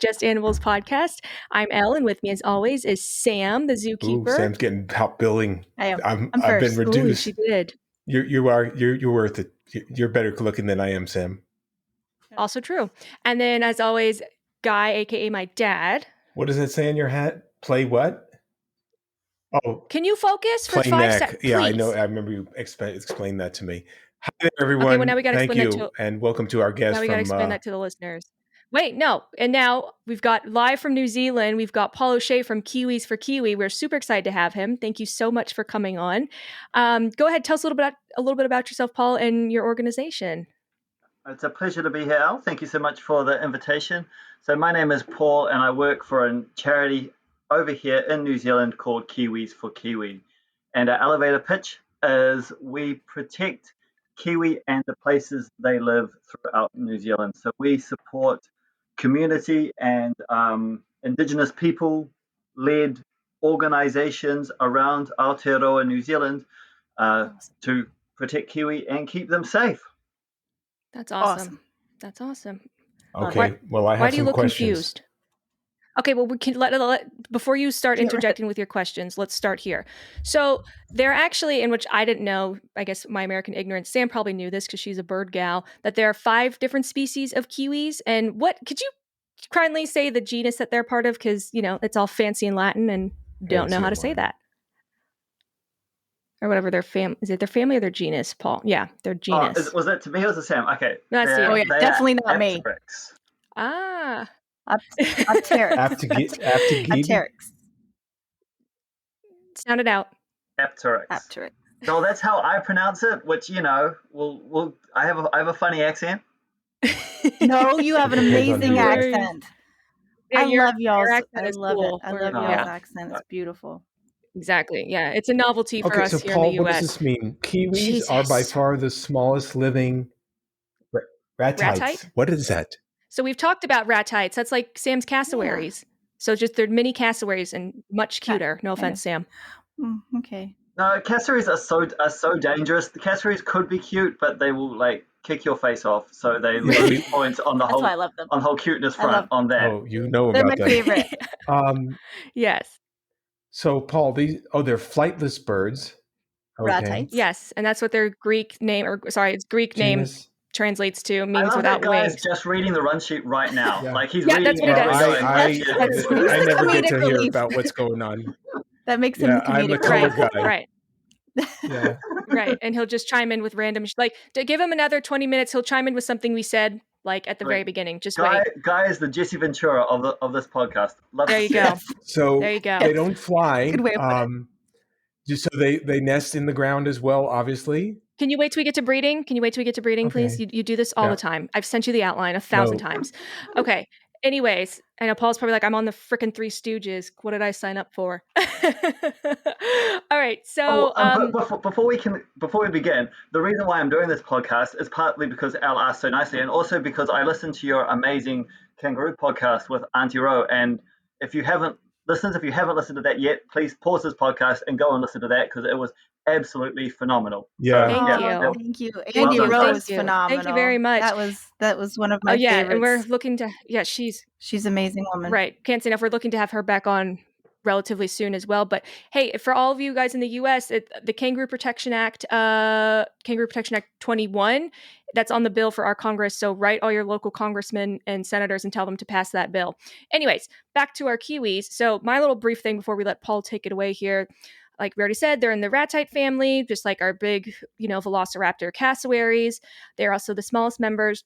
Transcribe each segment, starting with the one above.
Just Animals podcast. I'm Elle, and with me, as always, is Sam, the Ooh, zookeeper. Sam's getting top billing. I am. I've been first. reduced. Ooh, she did. You're worth it. You're better looking than I am, Sam. Also true. And then, as always, Guy, aka my dad. What does it say on your hat? Play what? Oh, Can you focus for play 5 neck. seconds? Yeah, I know. I remember you explained that to me. Hi there, everyone. Okay, well, now we got to Thank explain you, that to. and welcome to our guest Now we got to from. explain that to the listeners. Wait, no. And now we've got live from New Zealand. We've got Paul O'Shea from Kiwis for Kiwi. We're super excited to have him. Thank you so much for coming on. Go ahead, tell us a little bit about yourself, Paul, and your organization. It's a pleasure to be here, Al. Thank you so much for the invitation. So my name is Paul, and I work for a charity over here in New Zealand called Kiwis for Kiwi. And our elevator pitch is we protect Kiwi and the places they live throughout New Zealand. So we support community and Indigenous people-led organizations around Aotearoa, New Zealand, to protect Kiwi and keep them safe. That's awesome. That's awesome. Okay, well, I have why do you some look questions. confused? Okay, well, we can let before you start interjecting with your questions, let's start here. So there actually, in which I didn't know, I guess my American ignorance, Sam probably knew this because she's a bird gal, that there are 5 different species of kiwis. And what could you kindly say the genus that they're part of? Because, you know, it's all fancy in Latin and don't know how to say that. Or whatever their is it their family or their genus, Paul? Yeah, their genus. Was that to me or was it Sam? Okay. That's you. Oh, yeah, definitely not me. Ah. Apteryx. Apteryx. Sound it out. Apteryx. So that's how I pronounce it, which, you know, I have a funny accent. No, you have an amazing accent. Yeah, I love y'all's. I love it. I love y'all's accent. It's beautiful. Exactly. Yeah, it's a novelty for us here Paul, in the U.S. what does this mean? Kiwis are by far the smallest living ratites. What is that? So we've talked about ratites. That's like Sam's cassowaries. Yeah. So just they're mini cassowaries and much cuter. No offense, Sam. Okay. No, cassowaries are so dangerous. The cassowaries could be cute, but they will like kick your face off. So they lose points on the whole. That's why I love them. On whole cuteness front on that. Oh, you know about that. They're my favorite. Yes. So Paul, they're flightless birds. Okay. Ratites. Yes, and that's what their Greek name, it's Greek genus. Name translates to, means I love without that guy's wings. Just reading the run sheet right now. Yeah. Like he's reading. That's what he does. I never get to hear about what's going on. That makes him the comedic. I'm the color guy. Right. Yeah. Right, and he'll just chime in with random to give him another 20 minutes. He'll chime in with something we said like at the very beginning. Just wait. Guy is the Jesse Ventura of this podcast. There you go. So there you go. They don't fly. Good way of putting it. So they nest in the ground as well, obviously. Can you wait till we get to breeding? Please? You do this all the time. I've sent you the outline 1,000 times. Okay. Anyways, I know Paul's probably like, I'm on the frickin' Three Stooges. What did I sign up for? All right. So before we begin, the reason why I'm doing this podcast is partly because Al asked so nicely, and also because I listened to your amazing kangaroo podcast with Auntie Ro. And if you haven't listened to that yet, please pause this podcast and go and listen to that because it was absolutely phenomenal. Yeah. Thank you. Andy Rowe is phenomenal. Thank you very much. That was one of my favorites. And we're looking to she's an amazing woman. Right. Can't say enough. We're looking to have her back on relatively soon as well. But hey, for all of you guys in the US, the Kangaroo Protection Act 21, that's on the bill for our Congress. So write all your local congressmen and senators and tell them to pass that bill. Anyways, back to our kiwis. So my little brief thing before we let Paul take it away here. Like we already said, they're in the ratite family, just like our big, velociraptor cassowaries. They're also the smallest members.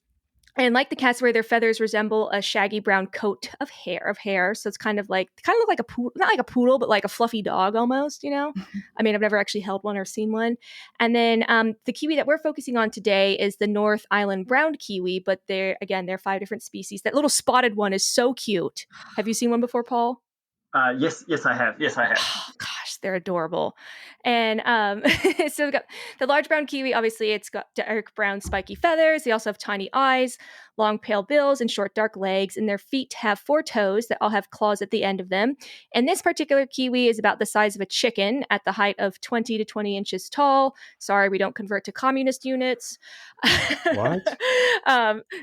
And like the cassowary, their feathers resemble a shaggy brown coat of hair. So it's kind of look like a poodle, not like a poodle, but like a fluffy dog almost, I mean, I've never actually held one or seen one. And then the kiwi that we're focusing on today is the North Island brown kiwi, but there are 5 different species. That little spotted one is so cute. Have you seen one before, Paul? Yes, I have. Oh, gosh, they're adorable. And so we've got the large brown kiwi. Obviously, it's got dark brown spiky feathers. They also have tiny eyes, long pale bills and short dark legs, and their feet have 4 toes that all have claws at the end of them. And this particular kiwi is about the size of a chicken at the height of 20 to 20 inches tall. Sorry, we don't convert to communist units. What?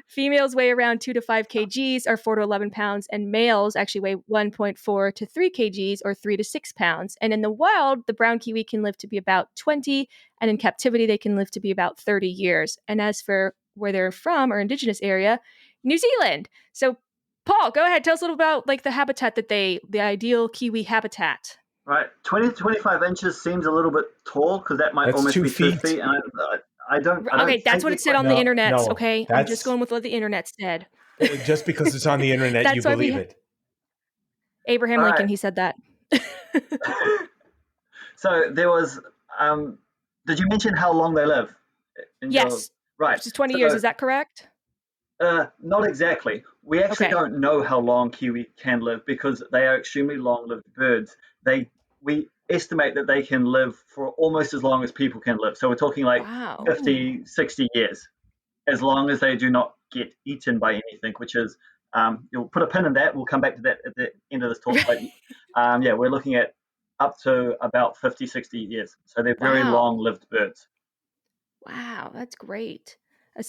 Females weigh around 2 to 5 kgs or 4 to 11 pounds, and males actually weigh 1.4 to 3 kgs or 3 to 6 pounds. And in the wild, the brown kiwi can live to be about 20, and in captivity, they can live to be about 30 years. And as for where they're from or indigenous area, New Zealand. So, Paul, go ahead. Tell us a little about like the habitat that the ideal kiwi habitat. Right, 20 to 25 inches seems a little bit tall because that might That's almost 2 be 2 feet. feet. And I don't Okay, that's think what they're it said quite. on the No, internet. no, Okay, I'm just going with what the internet said. just because it's on the internet, you That's why believe it. Abraham All Lincoln, right. he said that. So there was. Did you mention how long they live? Yes. Right. Which is 20 years. So, Is that correct? not exactly. We actually Okay. don't know how long kiwi can live because they are extremely long-lived birds. We estimate that they can live for almost as long as people can live. So we're talking like Wow. 50, 60 years, as long as they do not get eaten by anything, which is, you'll put a pin in that. We'll come back to that at the end of this talk. But yeah, we're looking at up to about 50, 60 years. So they're very Wow. long-lived birds. Wow, that's great.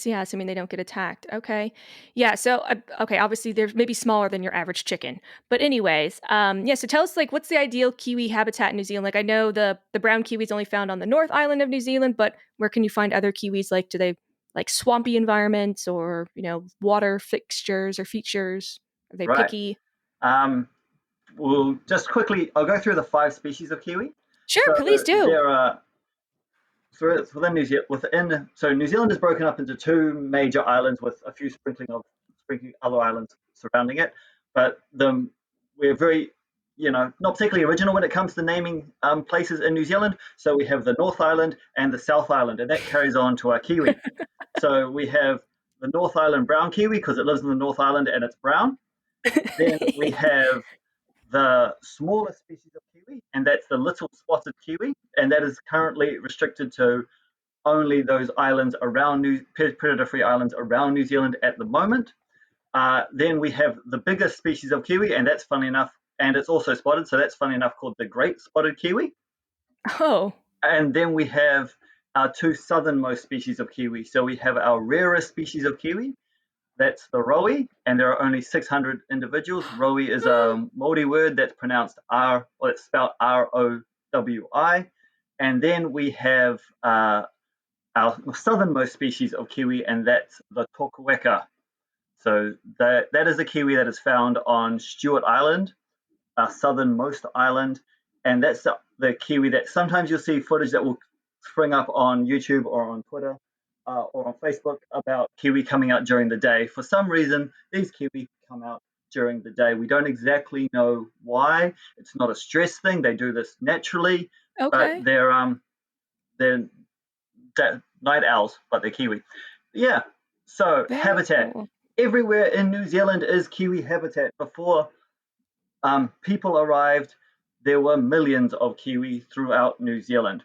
Yeah, assuming they don't get attacked. Okay. Yeah, so okay, obviously they're maybe smaller than your average chicken. But anyways, yeah, so tell us like what's the ideal kiwi habitat in New Zealand? Like I know the brown kiwi is only found on the North Island of New Zealand, but where can you find other kiwis? Like do they like swampy environments or, water fixtures or features? Are they Right. picky? We'll just quickly, I'll go through the 5 species of kiwi. Sure, So please do. there are within New Zealand. So New Zealand is broken up into 2 major islands with a few sprinkling other islands surrounding it. But we're very, not particularly original when it comes to naming places in New Zealand. So we have the North Island and the South Island, and that carries on to our kiwi. So we have the North Island brown kiwi because it lives in the North Island and it's brown. Then we have the smallest species of kiwi, and that's the little spotted kiwi, and that is currently restricted to only those islands around predator-free islands around New Zealand at the moment. Then we have the biggest species of kiwi, and that's funny enough, and it's also spotted, so that's funny enough called the great spotted kiwi. Oh. And then we have our 2 southernmost species of kiwi. So we have our rarest species of kiwi, that's the rowi, and there are only 600 individuals. Rowi is a Māori word that's pronounced R, or it's spelled R-O-W-I. And then we have our southernmost species of kiwi, and that's the tokueka. So that is a kiwi that is found on Stewart Island, our southernmost island, and that's the kiwi that sometimes you'll see footage that will spring up on YouTube or on Twitter or on Facebook about kiwi coming out during the day. For some reason, these kiwi come out during the day. We don't exactly know why. It's not a stress thing. They do this naturally, Okay. but they're night owls, but they're kiwi. Yeah. So Very habitat. cool. Everywhere in New Zealand is kiwi habitat. Before people arrived, there were millions of kiwi throughout New Zealand.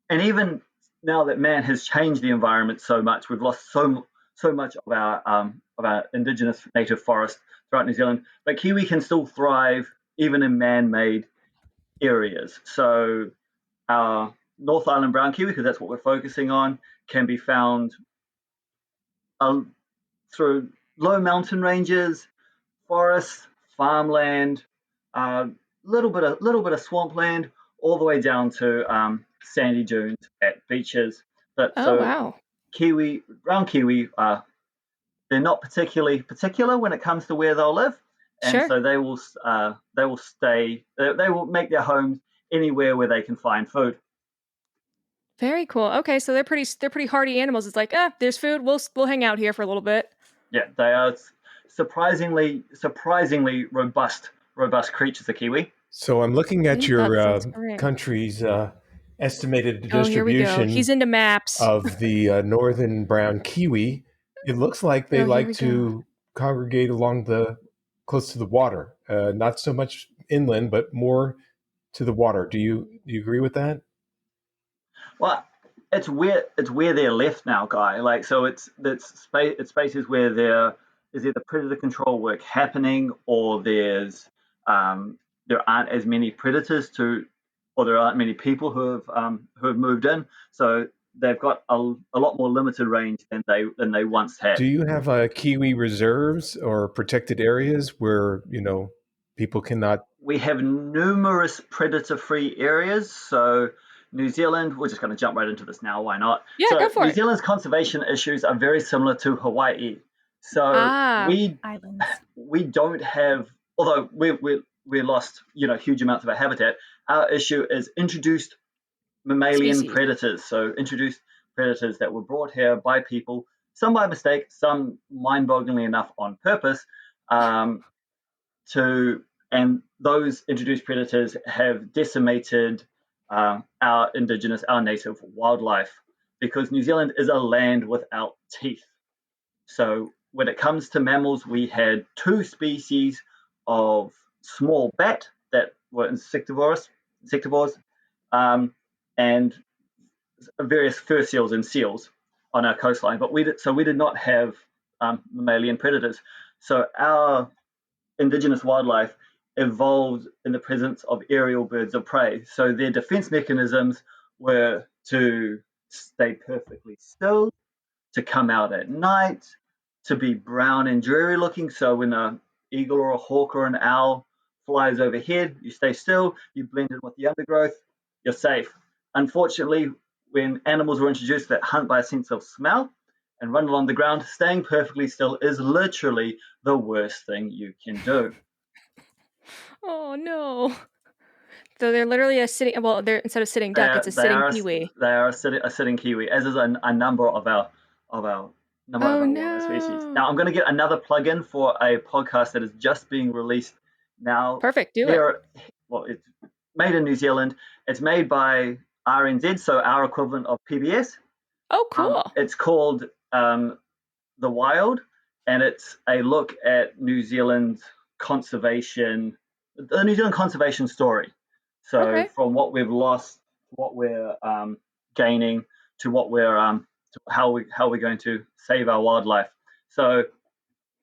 And even now that man has changed the environment so much, we've lost so much of our indigenous native forest throughout New Zealand, but kiwi can still thrive even in man-made areas. So our North Island brown kiwi, because that's what we're focusing on, can be found through low mountain ranges, forests, farmland, little bit of swampland, all the way down to sandy dunes at beaches. But Oh, so wow. brown kiwi, they're not particularly particular when it comes to where they'll live, and Sure. so they will stay. They will make their homes anywhere where they can find food. Very cool. Okay, so they're pretty hardy animals. It's like, there's food. We'll hang out here for a little bit. Yeah, they are surprisingly robust creatures, the kiwi. So I'm looking at That's your great. country's estimated Oh, here we go. He's distribution into maps. of the northern brown kiwi. It looks like they Oh, here like we go. to congregate close to the water, not so much inland, but more to the water. Do you agree with that? Well, it's where they're left now, Guy. Like, so it's spaces where there is either predator control work happening, or there aren't as many predators or there aren't many people who have moved in. So they've got a lot more limited range than they once had. Do you have Kiwi reserves or protected areas where people cannot? We have numerous predator-free areas. So New Zealand, we're just going to jump right into this now. Why not? Yeah, so go for New it. Zealand's conservation issues are very similar to Hawaii. So we don't have, although we lost huge amounts of our habitat. Our issue is introduced mammalian predators. So introduced predators that were brought here by people, some by mistake, some mind-bogglingly enough on purpose. And those introduced predators have decimated our native wildlife, because New Zealand is a land without teeth. So when it comes to mammals, we had 2 species of small bat that were insectivores, and various fur seals and seals on our coastline. But we did not have mammalian predators. So our indigenous wildlife evolved in the presence of aerial birds of prey. So their defense mechanisms were to stay perfectly still, to come out at night, to be brown and dreary looking. So when an eagle or a hawk or an owl flies overhead, you stay still, you blend in with the undergrowth, you're safe. Unfortunately, when animals were introduced that hunt by a sense of smell and run along the ground, staying perfectly still is literally the worst thing you can do. Oh no! So they're literally they're instead of sitting duck, it's a sitting kiwi. They are a sitting kiwi, as is a number of our wildlife species. Now I'm going to get another plug-in for a podcast that is just being released now. Perfect, do it. Well, it's made in New Zealand. It's made by RNZ, so our equivalent of PBS. Oh, cool. It's called The Wild, and it's a look at the New Zealand conservation story. So from what we've lost, what we're gaining, to what we're to how we're going to save our wildlife. So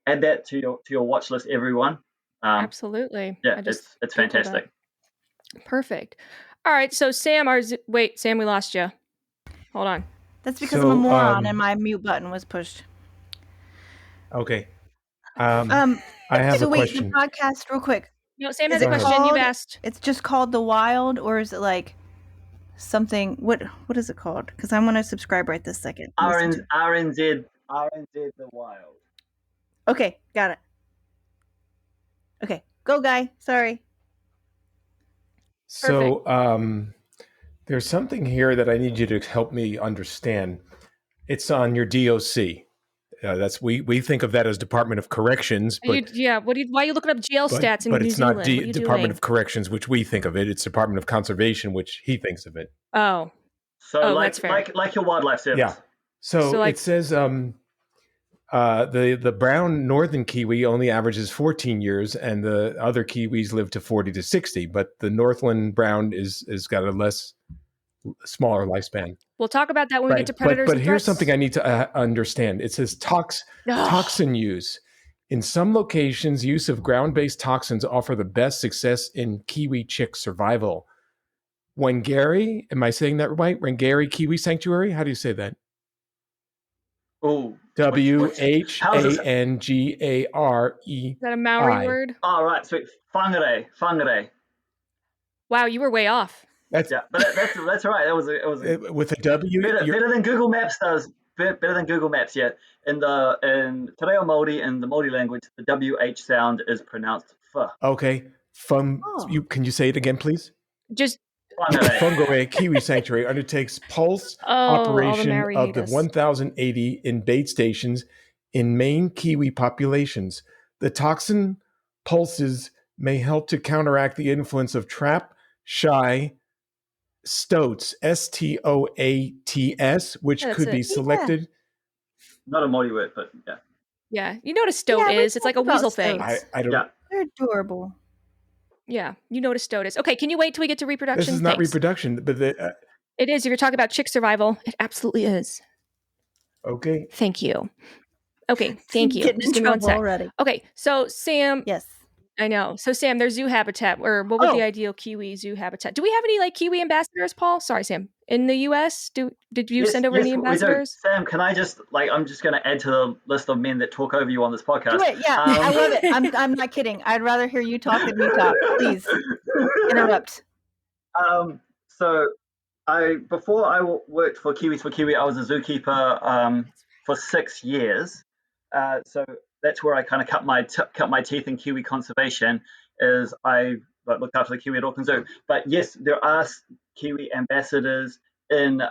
add that to your watch list, everyone. Absolutely. Yeah, it's fantastic. Perfect. All right, so Sam, Sam, we lost you. Hold on. That's because I'm a moron and my mute button was pushed. Okay. I have a question. The podcast, real quick. No, Sam has a question. You've asked. It's just called The Wild, or is it like something? What is it called? Because I'm going to subscribe right this second. RNZ The Wild. Okay, got it. Okay, go, Guy. Sorry. So there's something here that I need you to help me understand. It's on your DOC. We think of that as Department of Corrections. But, why are you looking up jail stats in New Zealand? But it's not Department of Corrections, which we think of it. It's Department of Conservation, which he thinks of it. Oh. So that's fair. like your wildlife service. Yeah. So it says the brown northern kiwi only averages 14 years, and the other kiwis live to 40 to 60. But the Northland brown is got a smaller lifespan. We'll talk about that when we get to predators. But here's something I need to understand. It says toxin use. In some locations, use of ground-based toxins offer the best success in kiwi chick survival. Wangari, am I saying that right? Wangari Kiwi Sanctuary? How do you say that? Oh, WHANGARE. Is that a Maori word? Oh, right. Sweet. Whangare. Wow, you were way off. That's right. It was with a W. Better than Google Maps does. Better than Google Maps. Yeah. In Te Reo Māori, in the Māori language, the WH sound is pronounced F. Okay. Can you say it again, please? Just Whangare Kiwi Sanctuary undertakes pulse operation of the 1,080 in bait stations in main kiwi populations. The toxin pulses may help to counteract the influence of trap, shy, stoats, STOATS, which could be selected. Not a Māori word, but yeah. Yeah, you know what a stoat is. It's like a weasel thing. I don't. Yeah. They're adorable. Yeah, you know what a stoat is. Okay, can you wait till we get to reproduction? This is not reproduction, but It is. If you're talking about chick survival, it absolutely is. Okay. Thank you. Okay, thank you. Getting in Just give me one trouble sec. already. Okay, so Sam. Yes. I know. So Sam, their zoo habitat, or what would the ideal Kiwi zoo habitat? Do we have any like Kiwi ambassadors, Paul? Sorry, Sam. In the US, did you Yes, send over yes, any we do. ambassadors? Sam, can I just I'm just going to add to the list of men that talk over you on this podcast. Do it. Yeah, I love it. I'm not kidding. I'd rather hear you talk than me talk. Please interrupt. So before I worked for Kiwis for Kiwi, I was a zookeeper for 6 years. So that's where I kind of cut my teeth in Kiwi conservation. Is I looked after the Kiwi at Auckland Zoo. But yes, there are Kiwi ambassadors in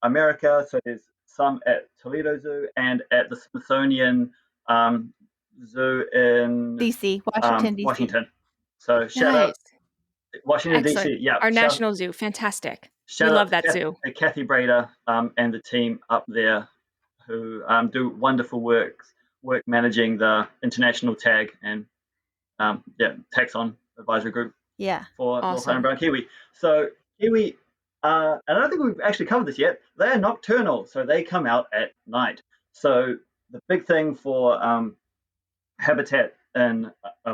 America. So there's some at Toledo Zoo and at the Smithsonian Zoo in DC, Washington, DC. Washington. So shout Nice. out Washington Excellent. DC. Yeah, Our national zoo. Fantastic. We shout love out that zoo. Kathy Brader and the team up there who do wonderful work managing the international tag and taxon advisory group for North Island brown kiwi. So kiwi, and I don't think we've actually covered this yet. They are nocturnal, so they come out at night. So the big thing for habitat and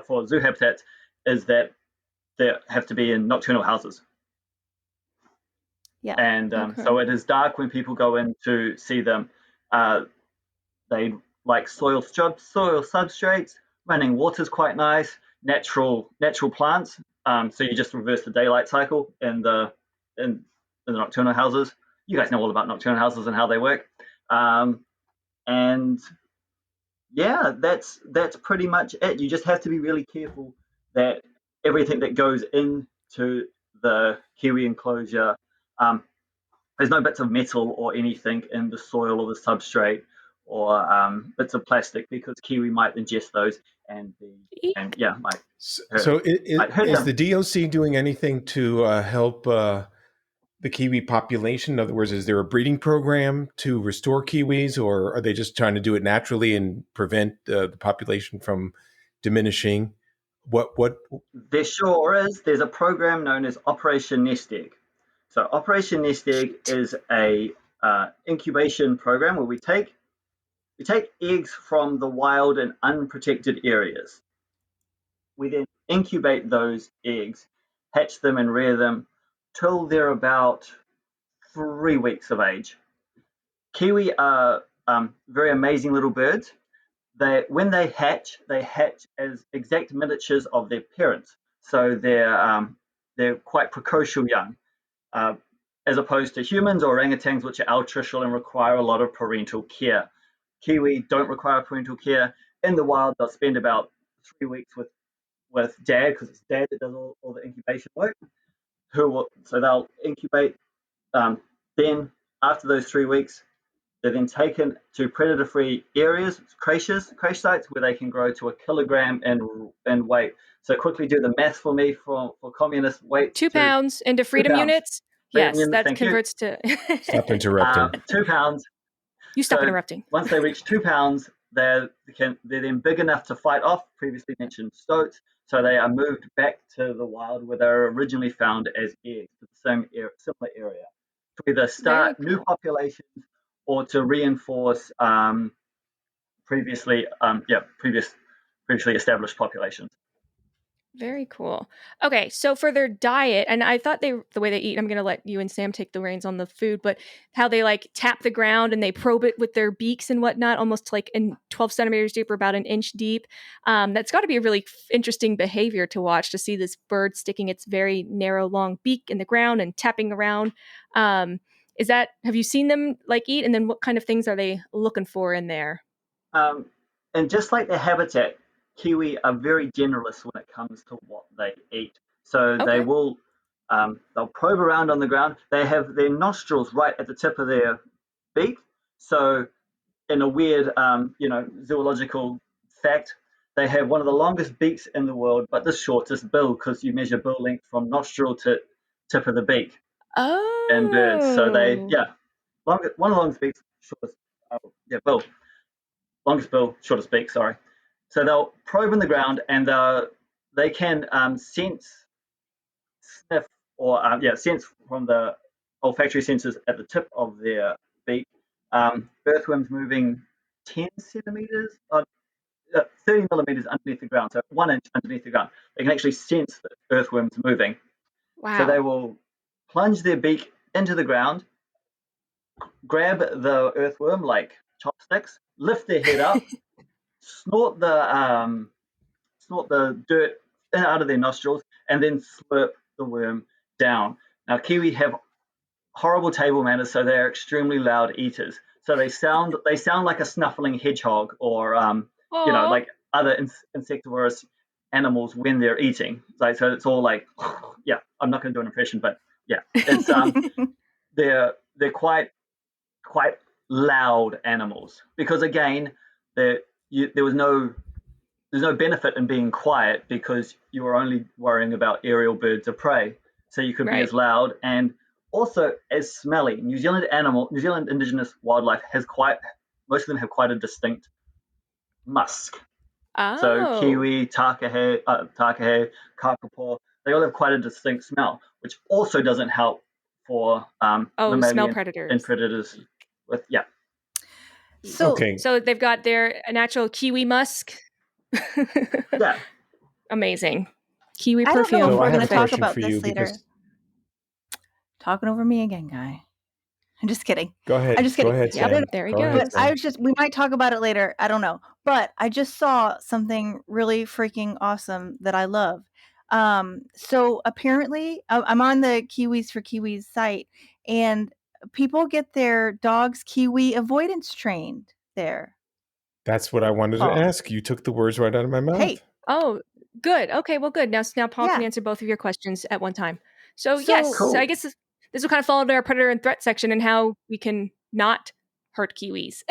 for zoo habitats is that they have to be in nocturnal houses. Yeah. And so it is dark when people go in to see them. They like soil substrates. Running water is quite nice. Natural plants. So you just reverse the daylight cycle in the nocturnal houses. You guys know all about nocturnal houses and how they work. And yeah, that's pretty much it. You just have to be really careful that everything that goes into the kiwi enclosure, there's no bits of metal or anything in the soil or the substrate or bits of plastic, because kiwi might ingest those and might hurt, So might hurt is them. the DOC doing anything to help the kiwi population? In other words, is there a breeding program to restore kiwis, or are they just trying to do it naturally and prevent the population from diminishing? What? There sure is. There's a program known as Operation Nest Egg. So Operation Nest Egg is a incubation program where we take eggs from the wild and unprotected areas. We then incubate those eggs, hatch them and rear them till they're about 3 weeks of age. Kiwi are very amazing little birds. When they hatch as exact miniatures of their parents. So they're quite precocial young, as opposed to humans or orangutans, which are altricial and require a lot of parental care. Kiwi don't require parental care. In the wild, they'll spend about 3 weeks with dad, because it's dad that does all the incubation work. So they'll incubate. Then after those 3 weeks, they're then taken to predator-free areas, creche sites, where they can grow to 1 kilogram in weight. So quickly do the math for me for communist weight. 2 pounds into freedom units. Yes, that converts to. Stop interrupting. 2 pounds. You stop interrupting. Once they reach 2 pounds, they're then big enough to fight off previously mentioned stoats. So they are moved back to the wild where they were originally found as eggs, to the similar area, to either start new populations or to reinforce previously established populations. Very cool. Okay, so for their diet, and I thought the way they eat, I'm going to let you and Sam take the reins on the food, but how they like tap the ground and they probe it with their beaks and whatnot, almost like in 12 centimeters deep or about an inch deep. That's got to be a really interesting behavior to watch, to see this bird sticking its very narrow, long beak in the ground and tapping around. Have you seen them like eat? And then what kind of things are they looking for in there? And just like their habitat, kiwi are very generous when it comes to what they eat. So they will, they'll probe around on the ground. They have their nostrils right at the tip of their beak. So in a weird, zoological fact, they have one of the longest beaks in the world, but the shortest bill, because you measure bill length from nostril to tip of the beak in birds. So one of the longest beaks, shortest bill. Longest bill, shortest beak, sorry. So they'll probe in the ground, and they can sense, sniff, or sense from the olfactory sensors at the tip of their beak. Earthworms moving 10 centimeters, 30 millimeters underneath the ground, so 1 inch underneath the ground. They can actually sense the earthworms moving. So they Wow. will plunge their beak into the ground, grab the earthworm like chopsticks, lift their head up, snort the dirt out of their nostrils, and then slurp the worm down. Now, kiwi have horrible table manners, so they're extremely loud eaters. So they sound like a snuffling hedgehog, or Aw. like other insectivorous animals when they're eating. Like, so it's all like, yeah. I'm not going to do an impression, but yeah, it's they're quite loud animals, because again, there was there's no benefit in being quiet, because you were only worrying about aerial birds of prey. So you could be Right. as loud and also as smelly. New Zealand indigenous wildlife most of them have quite a distinct musk. So Oh. kiwi, takahe, kakapo, they all have quite a distinct smell, which also doesn't help for Oh, smell mammalian and predators. predators. With So Okay. So they've got their natural kiwi musk. yeah. Amazing. Kiwi I don't know if perfume. So I we're going have a to talk Perfect. question about for you this later. because Talking over me again, Guy. I'm just kidding. go I'm ahead. just Go kidding. ahead, Yep. Sam. There he Go ahead, goes. But Sam. we might talk about it later. I don't know. But I just saw something really freaking awesome that I love. So apparently, I'm on the Kiwis for Kiwis site, and people get their dogs Kiwi avoidance trained there. That's what I wanted to Paul. ask. You took the words right out of my mouth. Hey, Oh, good. Okay, well, good. Now Paul can yeah. answer both of your questions at one time. So yes, So I Cool. guess this will kind of fall under our predator and threat section and how we can not hurt kiwis.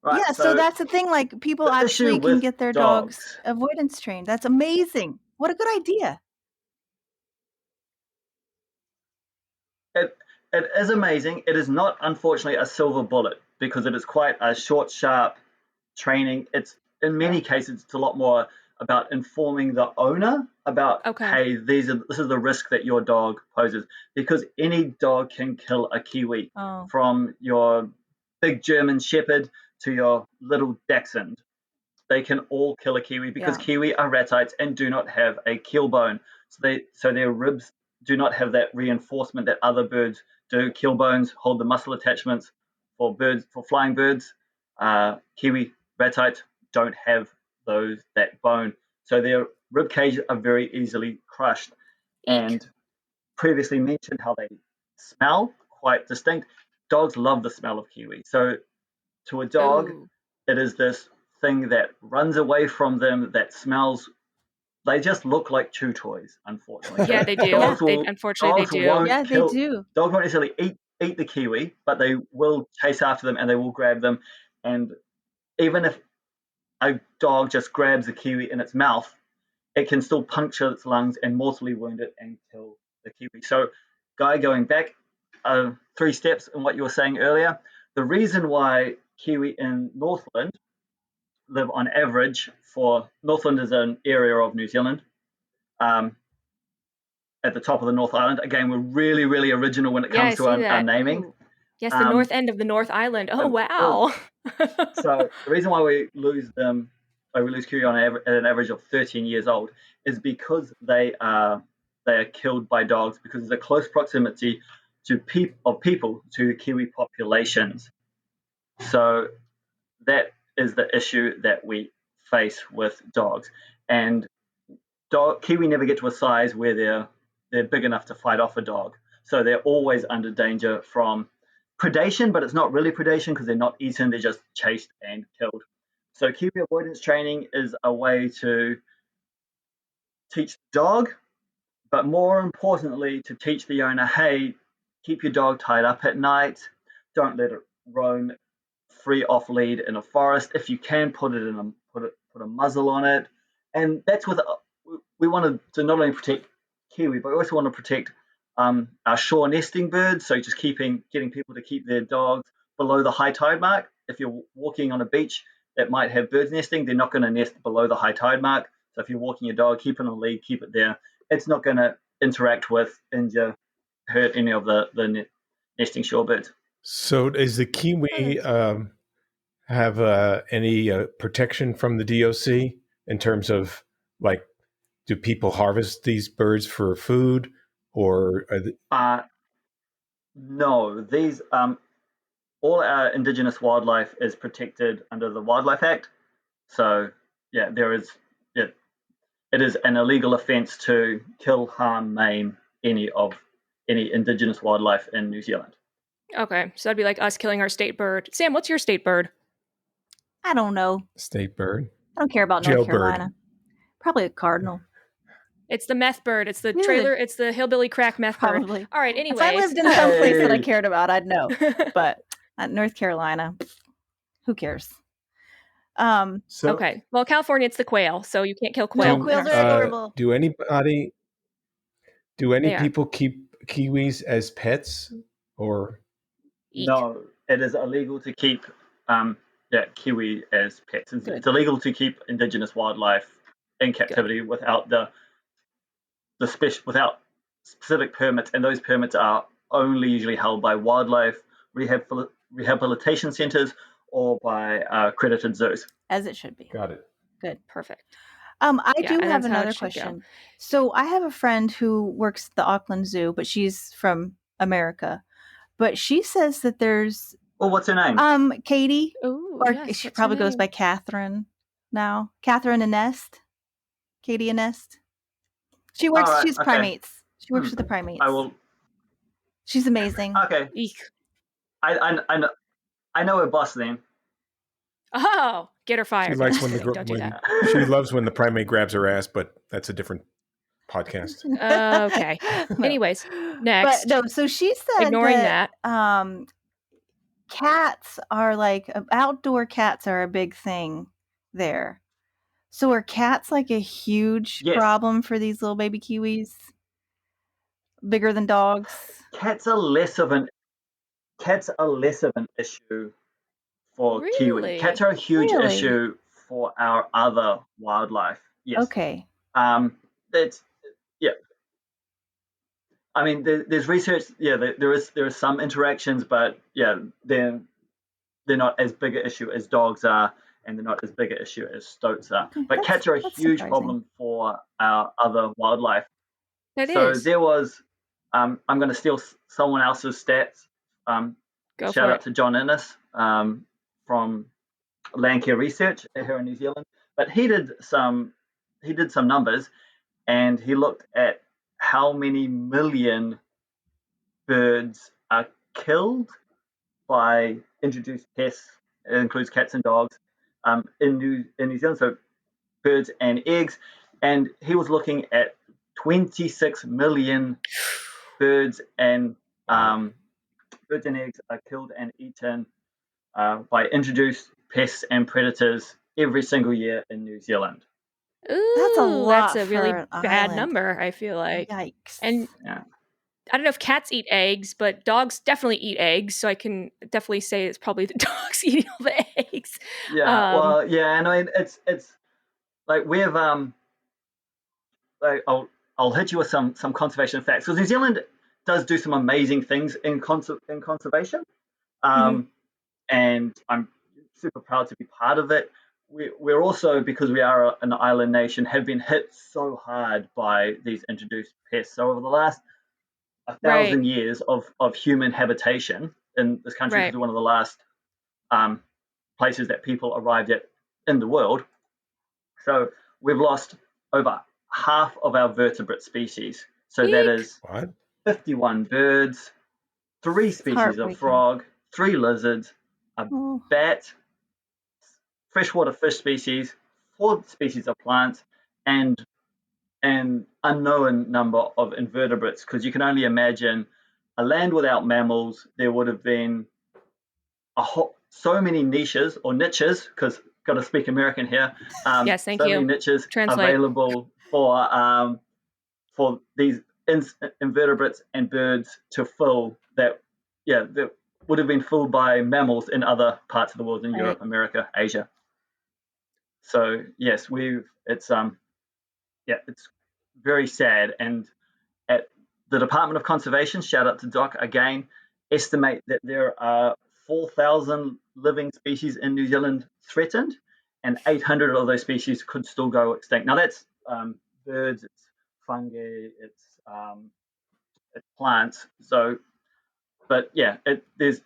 Right. yeah, so So that's the thing. Like people the issue actually can with get their dogs dogs, avoidance trained. That's amazing. What a good idea. it is amazing. It is not, unfortunately, a silver bullet, because it is quite a short, sharp training. It's in many cases it's a lot more about informing the owner about, Okay. hey, this is the risk that your dog poses, because any dog can kill a kiwi, Oh, from your big German Shepherd to your little Dachshund. They can all kill a kiwi, because yeah. kiwi are ratites and do not have a keel bone. So their ribs do not have that reinforcement that other birds do. Keel bones hold the muscle attachments for flying birds. Kiwi ratites don't have that bone, so their rib cages are very easily crushed. Eek. And previously mentioned how they smell quite distinct. Dogs love the smell of kiwi. So to a dog, Oh. it is this thing that runs away from them, that smells. They just look like chew toys, unfortunately. Yeah, So they do. Yeah. Unfortunately they dogs do. Yeah, won't they kill. do. Dogs won't necessarily eat the kiwi, but they will chase after them and they will grab them. And even if a dog just grabs a kiwi in its mouth, it can still puncture its lungs and mortally wound it and kill the kiwi. So, Guy, going back 3 steps in what you were saying earlier, the reason why kiwi in Northland live on average for Northland is an area of New Zealand, um, at the top of the North Island. Again, we're really, really original when it Yeah, I comes to see our that. naming. Ooh. Yes, the Um, north end of the North Island. Oh, oh, wow. so the reason why we lose them, or we lose kiwi at an average of 13 years old, is because they are killed by dogs, because of the close proximity of people to kiwi populations. So that is the issue that we face with dogs. And kiwi never get to a size where they're big enough to fight off a dog. So they're always under danger from predation, but it's not really predation, because they're not eaten, they're just chased and killed. So kiwi avoidance training is a way to teach the dog, but more importantly, to teach the owner, hey, keep your dog tied up at night, don't let it roam free off lead in a forest. If you can, put a muzzle on it. And that's with we wanted to not only protect kiwi, but we also want to protect our shore nesting birds. So just getting people to keep their dogs below the high tide mark. If you're walking on a beach that might have birds nesting, they're not going to nest below the high tide mark. So if you're walking your dog, keep it on a lead, keep it there. It's not going to interact with, injure, hurt any of the nesting shorebirds. So does the kiwi have any protection from the DOC in terms of, like, do people harvest these birds for food, or no, these all our indigenous wildlife is protected under the Wildlife Act. So yeah, it is an illegal offence to kill, harm, maim any indigenous wildlife in New Zealand. Okay, so that'd be like us killing our state bird. Sam, what's your state bird? I don't know. State bird? I don't care about North Carolina. Probably a cardinal. It's the meth bird. It's the trailer. It's the hillbilly crack meth Probably. bird. All right, anyways. If I lived in some place that I cared about, I'd know. But North Carolina, who cares? Okay. Well, California, it's the quail, so you can't kill quail. No, quails are adorable. Do any people keep kiwis as pets, or? Eek. No, it is illegal to keep kiwi as pets. It's illegal to keep indigenous wildlife in captivity without without specific permits, and those permits are only usually held by wildlife rehabilitation centers or by accredited zoos. As it should be. Got it. Good. Perfect. I do have another question. So I have a friend who works at the Auckland Zoo, but she's from America. But she says that there's... Well, what's her name? Katie. Ooh, or yes, she probably goes by Catherine now. Catherine Anest. Katie Anest. She works... Right, she's primates. She works with the primates. I will... She's amazing. Okay. Eek. I know her boss then. Oh, get her fired. She likes when don't do that. She loves when the primate grabs her ass, but that's a different podcast. Okay. Anyways, next. But no, so she said ignoring that cats are like outdoor cats are a big thing there. So are cats like a huge problem for these little baby kiwis? Bigger than dogs? Cats are less of an issue for kiwi. Cats are a huge issue for our other wildlife. Yes. Okay. It's I mean, there's research. Yeah, there is some interactions, but yeah, they're not as big an issue as dogs are, and they're not as big an issue as stoats are. But cats are a huge problem for our other wildlife. There was. I'm going to steal someone else's stats. Shout out to John Innes from Landcare Research here in New Zealand. But he did some numbers, and he looked at how many million birds are killed by introduced pests. It includes cats and dogs in New Zealand. So birds and eggs, and he was looking at 26 million birds and eggs are killed and eaten by introduced pests and predators every single year in New Zealand. Ooh, that's a lot. That's a really bad number, I feel like. Yikes. And I don't know if cats eat eggs, but dogs definitely eat eggs. So I can definitely say it's probably the dogs eating all the eggs. Yeah. Well, yeah. And I mean, it's like we have like I'll hit you with some conservation facts, because New Zealand does do some amazing things in conservation, and I'm super proud to be part of it. We're also, because we are an island nation, have been hit so hard by these introduced pests. So over the last 1,000 years of human habitation in this country, because we're one of the last places that people arrived at in the world. So we've lost over half of our vertebrate species. So that is 51 birds, 3 species of frog, 3 lizards, a bat, freshwater fish species, 4 species of plants, and an unknown number of invertebrates. Because you can only imagine a land without mammals, there would have been so many niches, because got to speak American here. Yes, thank you. So many niches available for these invertebrates and birds to fill that. Yeah, that would have been filled by mammals in other parts of the world, in Europe, America, Asia. So yes, it's very sad, and the Department of Conservation, shout out to Doc again, estimate that there are 4,000 living species in New Zealand threatened, and 800 of those species could still go extinct. Now that's birds, it's fungi, it's plants. So, but yeah, there's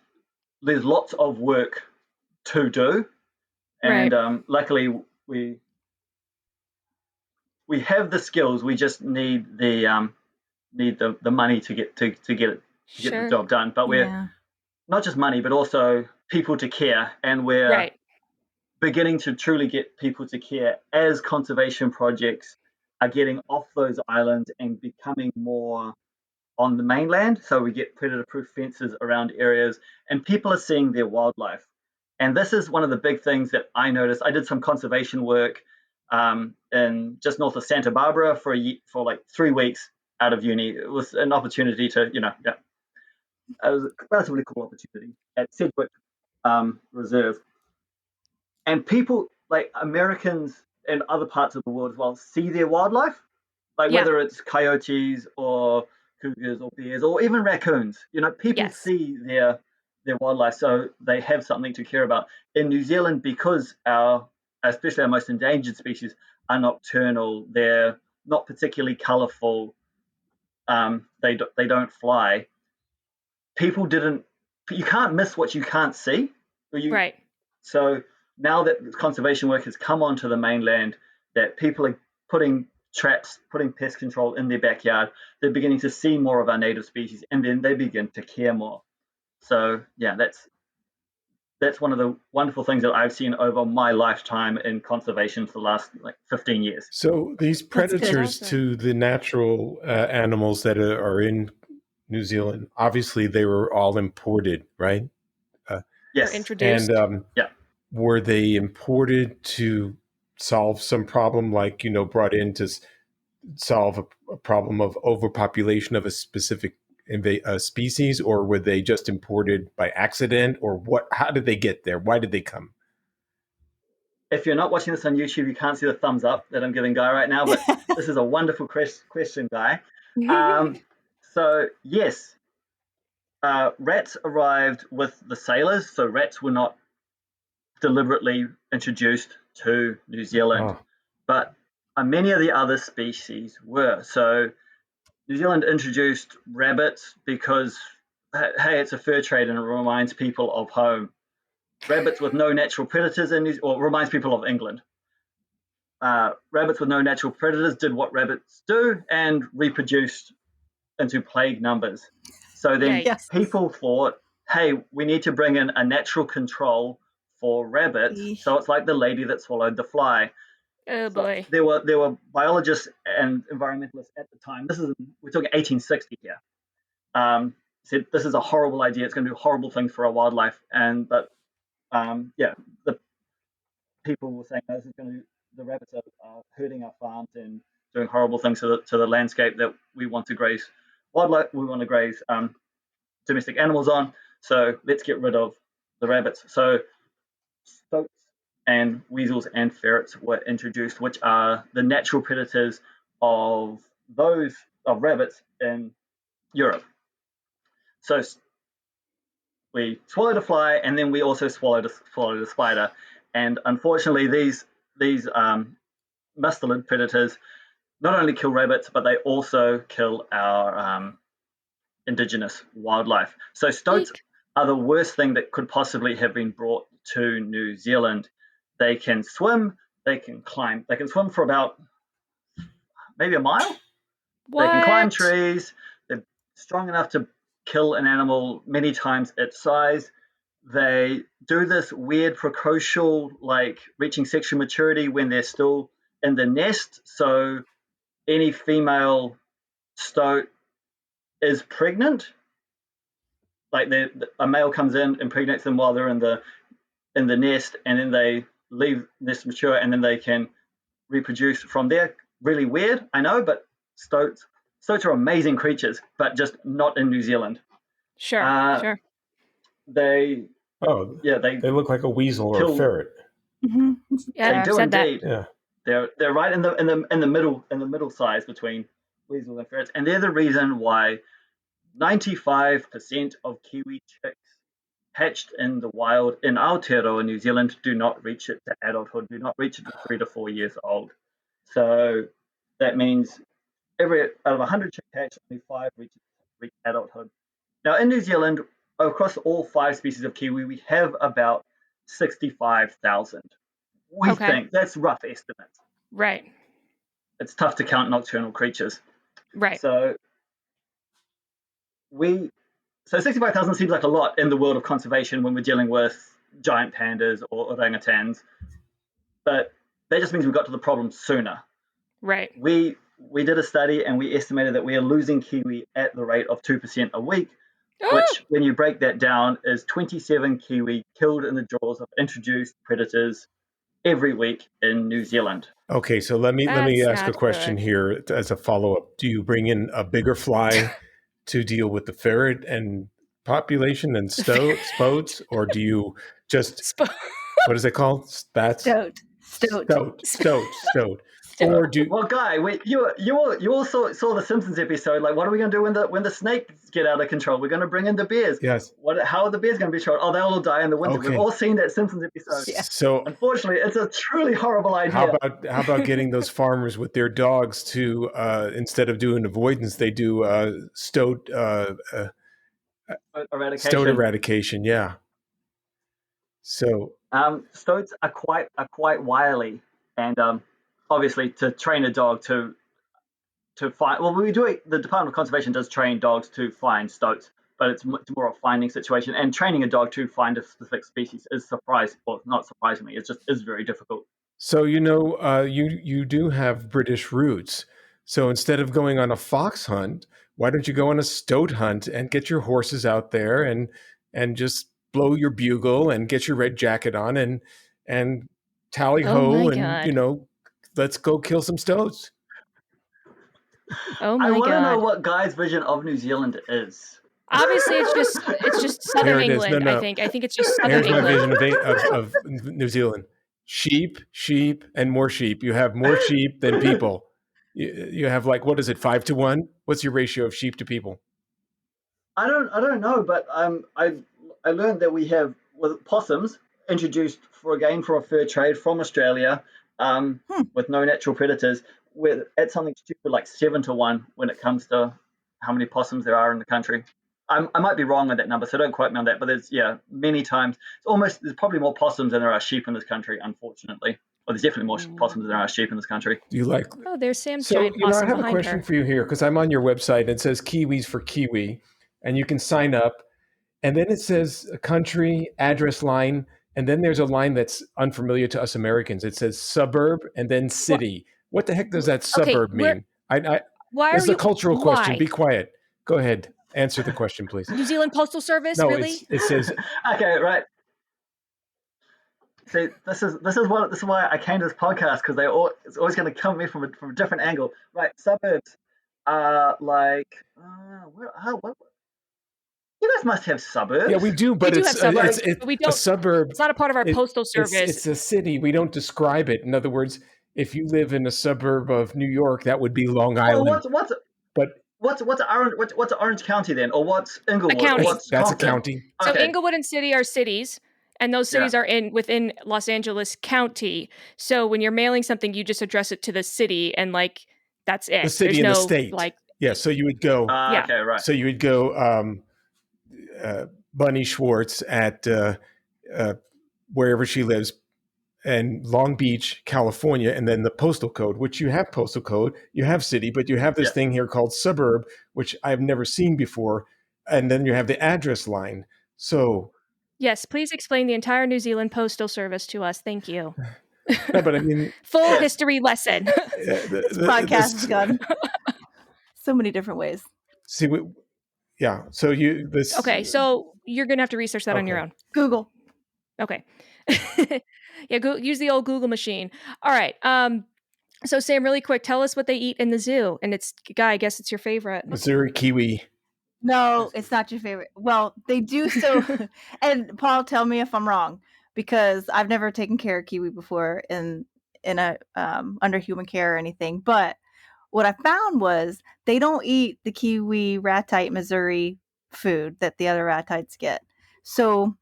lots of work to do, and luckily we have the skills. We just need the money to get the job done. But we're not just money, but also people to care, and we're beginning to truly get people to care as conservation projects are getting off those islands and becoming more on the mainland. So we get predator-proof fences around areas, and people are seeing their wildlife. And this is one of the big things that I noticed. I did some conservation work in just north of Santa Barbara for like 3 weeks out of uni. It was an opportunity to, it was a relatively cool opportunity at Sedgwick Reserve. And people, like Americans and other parts of the world as well, see their wildlife, like whether it's coyotes or cougars or bears or even raccoons. People see their wildlife, so they have something to care about. In New Zealand, because especially our most endangered species are nocturnal, they're not particularly colourful, they don't fly. You can't miss what you can't see. So now that conservation work has come onto the mainland, that people are putting traps, putting pest control in their backyard, they're beginning to see more of our native species, and then they begin to care more. So yeah, that's one of the wonderful things that I've seen over my lifetime in conservation for the last 15 years. So these predators to the natural animals that are in New Zealand, obviously they were all imported, right? Yes. Introduced. And were they imported to solve some problem, like, brought in to solve a problem of overpopulation of a specific species, or were they just imported by accident, or what? How did they get there? Why did they come? If you're not watching this on YouTube, you can't see the thumbs up that I'm giving Guy right now, but this is a wonderful question, Guy. So yes, rats arrived with the sailors. So rats were not deliberately introduced to New Zealand, but many of the other species were. So New Zealand introduced rabbits because, hey, it's a fur trade and it reminds people of home. Rabbits with no natural predators reminds people of England. Rabbits with no natural predators did what rabbits do and reproduced into plague numbers. So then people thought, hey, we need to bring in a natural control for rabbits. So it's like the lady that swallowed the fly. Oh boy. So there were biologists and environmentalists at the time. We're talking 1860 here. Said this is a horrible idea. It's going to do horrible things for our wildlife. But the people were saying, no, the rabbits are hurting our farms and doing horrible things to the landscape that we want to graze wildlife. We want to graze domestic animals on. So let's get rid of the rabbits. So stoats and weasels and ferrets were introduced, which are the natural predators of rabbits in Europe. So we swallowed a fly, and then we also swallowed a spider. And unfortunately, these mustelid predators not only kill rabbits, but they also kill our indigenous wildlife. So stoats are the worst thing that could possibly have been brought to New Zealand. They can swim, they can climb. They can swim for about maybe a mile. What? They can climb trees. They're strong enough to kill an animal many times its size. They do this weird precocial, like reaching sexual maturity when they're still in the nest. So any female stoat is pregnant. Like a male comes in, impregnates them while they're in the nest, and then they leave nest mature, and then they can reproduce from there. Really weird, I know, but stoats are amazing creatures, but just not in New Zealand. Sure. They look like a weasel or a ferret. Yeah, they do said indeed. That. Yeah, they're right in the middle size between weasels and ferrets, and they're the reason why 95% of Kiwi chicks hatched in the wild in Aotearoa, New Zealand, do not reach it to adulthood, do not reach it to 3 to 4 years old. So that means out of 100 chicks hatched, only 5 reach adulthood. Now, in New Zealand, across all 5 species of Kiwi, we have about 65,000. We think that's rough estimates. Right. It's tough to count nocturnal creatures. Right. So 65,000 seems like a lot in the world of conservation when we're dealing with giant pandas or orangutans, but that just means we got to the problem sooner. Right. We did a study and we estimated that we are losing Kiwi at the rate of 2% a week, which, when you break that down, is 27 Kiwi killed in the jaws of introduced predators every week in New Zealand. Okay, so let me ask a question here as a follow-up. Do you bring in a bigger fly to deal with the ferret and population and spoats, or do you just what is it called? Spats? Stoat. Or do well, Guy, you all saw the Simpsons episode. Like, what are we going to do when the snakes get out of control? We're going to bring in the bears. Yes. How are the bears going to be controlled? Oh, they'll all die in the winter. Okay. We've all seen that Simpsons episode. Yeah. So, unfortunately, it's a truly horrible idea. How about getting those farmers with their dogs to instead of doing avoidance, they do stoat eradication. Stoat eradication. Yeah. So stoats are quite wily, and obviously to train a dog to find. Well, we do it. The Department of Conservation does train dogs to find stoats, but it's more a finding situation. And training a dog to find a specific species is not surprisingly, it just is very difficult. So you do have British roots. So instead of going on a fox hunt, why don't you go on a stoat hunt and get your horses out there and just blow your bugle and get your red jacket on and tally ho and let's go kill some stoats. Oh my God! I want to know what Guy's vision of New Zealand is. Obviously, it's just Southern England. No. I think it's just Southern England. Here's my vision of New Zealand: sheep, and more sheep. You have more sheep than people. You have what is it, 5 to 1? What's your ratio of sheep to people? I don't know, but I learned that we have possums introduced from a fur trade from Australia, with no natural predators. We're at something stupid like 7 to 1 when it comes to how many possums there are in the country. I might be wrong on that number, so don't quote me on that. But there's many times there's probably more possums than there are sheep in this country, unfortunately. Well, there's definitely more possums than there are sheep in this country. Do you like? Oh, there's Sam's giant possum. I have a question for you here because I'm on your website and it says Kiwis for Kiwi, and you can sign up, and then it says a country address line, and then there's a line that's unfamiliar to us Americans. It says suburb and then city. What the heck does that suburb mean? This is a cultural question. Be quiet. Go ahead. Answer the question, please. New Zealand Postal Service, no, really? It says. Okay, right. See, this is why I came to this podcast, because it's always going to come at me from a different angle. Right, suburbs are what? You guys must have suburbs. Yeah, we do, but we have suburbs. We don't. A suburb. It's not a part of our postal service. It's a city. We don't describe it. In other words, if you live in a suburb of New York, that would be Long Island. What's Orange County then, or what's Inglewood? A county. That's a county. So okay. Inglewood and City are cities, and those cities are within Los Angeles County. So when you're mailing something, you just address it to the city, and that's it. The city and the state. So you would go. Okay, right. So you would go. Bunny Schwartz at wherever she lives, and Long Beach, California, and then the postal code, which you have postal code, you have city, but you have this thing here called suburb, which I've never seen before, and then you have the address line. So yes, please explain the entire New Zealand Postal Service to us. Thank you. No, but I mean, full history lesson. This podcast has gone so many different ways. See, so okay, so you're gonna have to research that on your own. Google. Okay. Use the old Google machine. All right. So Sam, really quick, tell us what they eat in the zoo. And Guy, I guess it's your favorite. Missouri kiwi. No, it's not your favorite. Well, they do so. And Paul, tell me if I'm wrong, because I've never taken care of kiwi before in a under human care or anything. But what I found was they don't eat the Kiwi ratite Missouri food that the other ratites get. So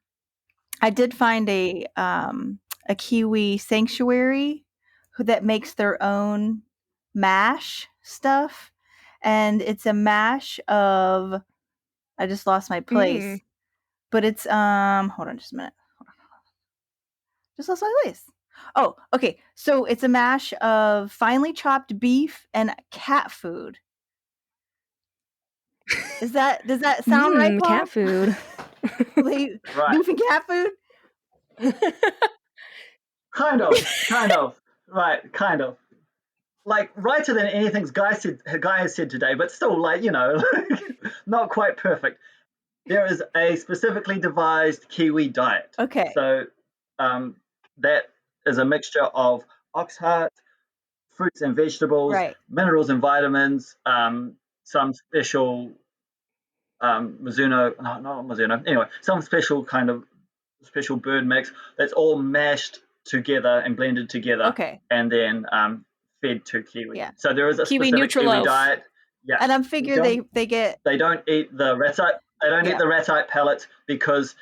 I did find a Kiwi sanctuary that makes their own mash stuff, and it's a mash of, I just lost my place, but it's hold on just a minute. Just lost my place. Oh, okay. So it's a mash of finely chopped beef and cat food. Does that sound right, Paul? Cat food. Beef and cat food? Kind of. Right, kind of. Like righter than anything Guy has said today, but still, like, not quite perfect. There is a specifically devised Kiwi diet. Okay. So that is a mixture of ox heart, fruits and vegetables, minerals and vitamins, some special Mizuno, no, not Mizuno, anyway, some special kind of special bird mix that's all mashed together and blended together, and then fed to Kiwi. Yeah. So there is a Kiwi specific Kiwi Nutriloaf. diet. Yeah. And I'm figuring they don't eat the ratite. They don't eat the ratite pellets because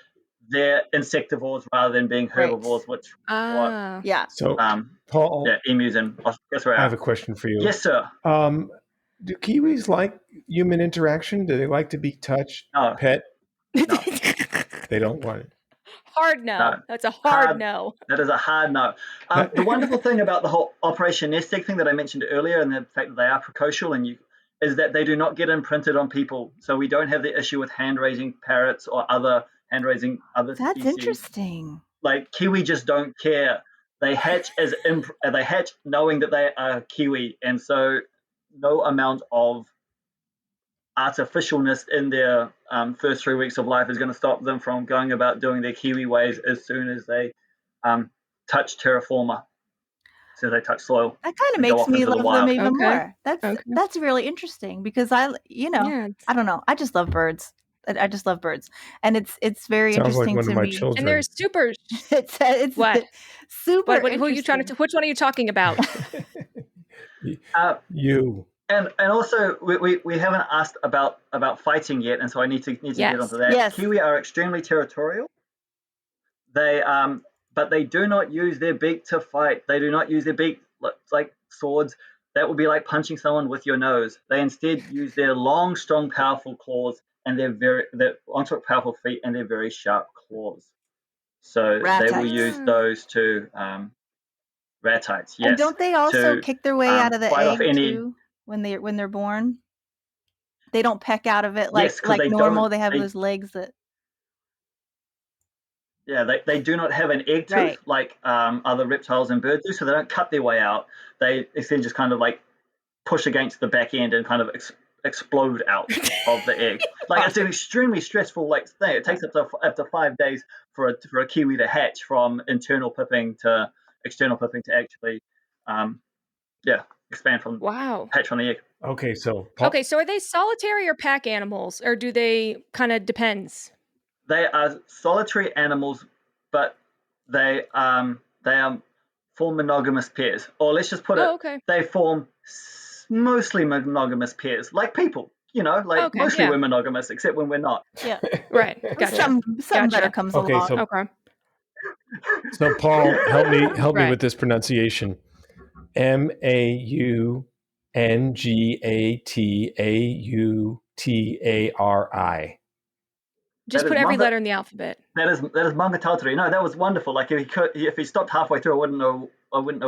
they're insectivores rather than being herbivores, which So Paul, emus and I have a question for you. Yes, sir. Do Kiwis like human interaction? Do they like to be touched, pet? No. They don't want it. Hard no. That's a hard no. That is a hard no. The wonderful thing about the whole Operation Nest Egg thing that I mentioned earlier, and the fact that they are precocial, is that they do not get imprinted on people. So we don't have the issue with hand-raising parrots or other hand-raising other species. That's interesting. Like Kiwi just don't care. They hatch knowing that they are Kiwi, and so no amount of artificialness in their first 3 weeks of life is going to stop them from going about doing their Kiwi ways as soon as they touch terra firma, as soon as they touch soil. That kind of makes me love them even more. That's really interesting because I don't know. I just love birds. I just love birds, and it's very interesting like one to of my me. children. And they're super. It's what? Super. Who are you trying to? Which one are you talking about? You. And also we haven't asked about fighting yet, and so I need to get onto that. Yes. Kiwi are extremely territorial. They but they do not use their beak to fight. They do not use their beak like swords. That would be like punching someone with your nose. They instead use their long, strong, powerful claws and their long, strong, powerful feet and their very sharp claws. So they will use those to ratites. Yes. And don't they also kick their way out of the egg too when they're born? They don't peck out of it like normal. They have those legs that. Yeah, they do not have an egg tooth like other reptiles and birds do, so they don't cut their way out. They instead just kind of like push against the back end and kind of explode out of the egg. Like it's an extremely stressful thing. It takes up to 5 days for a Kiwi to hatch from internal pipping to external pipping to actually, expand from hatch from the egg. Okay, so so are they solitary or pack animals, or do they kind of depends? They are solitary animals, but they form monogamous pairs. Or let's just put it, they form mostly monogamous pairs, like people. Mostly we're monogamous, except when we're not. Yeah, right. Gotcha. Some better comes along. So Paul, help me with this pronunciation. Mangatatari. Just put every letter in the alphabet. That is Mangatatari. No, that was wonderful. Like if he stopped halfway through, I wouldn't know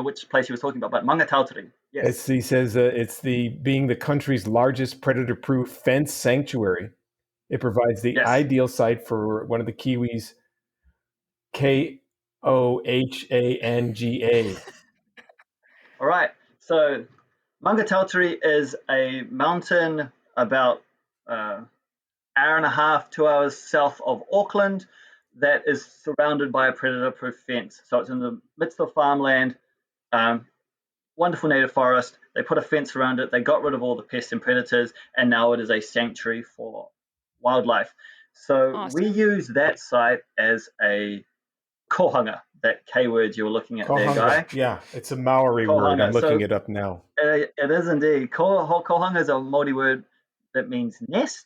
which place he was talking about. But Mangatatari. Yes. He says it's being the country's largest predator-proof fence sanctuary. It provides the ideal site for one of the Kiwis' Kohanga. All right. So Mangatatari is a mountain about hour and a half, 2 hours south of Auckland that is surrounded by a predator-proof fence. So it's in the midst of farmland, wonderful native forest. They put a fence around it. They got rid of all the pests and predators, and now it is a sanctuary for wildlife. So we use that site as a kohanga, that K word you were looking at there, Guy. Yeah, it's a Maori word. I'm looking it up now. It is indeed. Kohanga is a Māori word that means nest,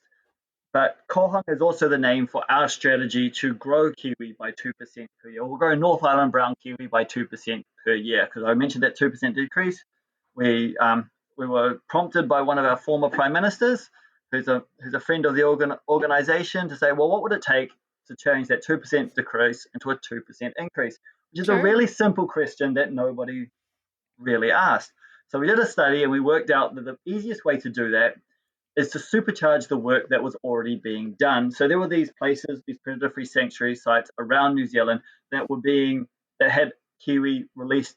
but kohanga is also the name for our strategy to grow kiwi by 2% per year. We'll grow North Island brown kiwi by 2% per year, because I mentioned that 2% decrease. We were prompted by one of our former prime ministers, who's a friend of the organization, to say, well, what would it take to change that 2% decrease into a 2% increase? Which is a really simple question that nobody really asked. So we did a study and we worked out that the easiest way to do that is to supercharge the work that was already being done. So there were these places, these predator-free sanctuary sites around New Zealand that had kiwi released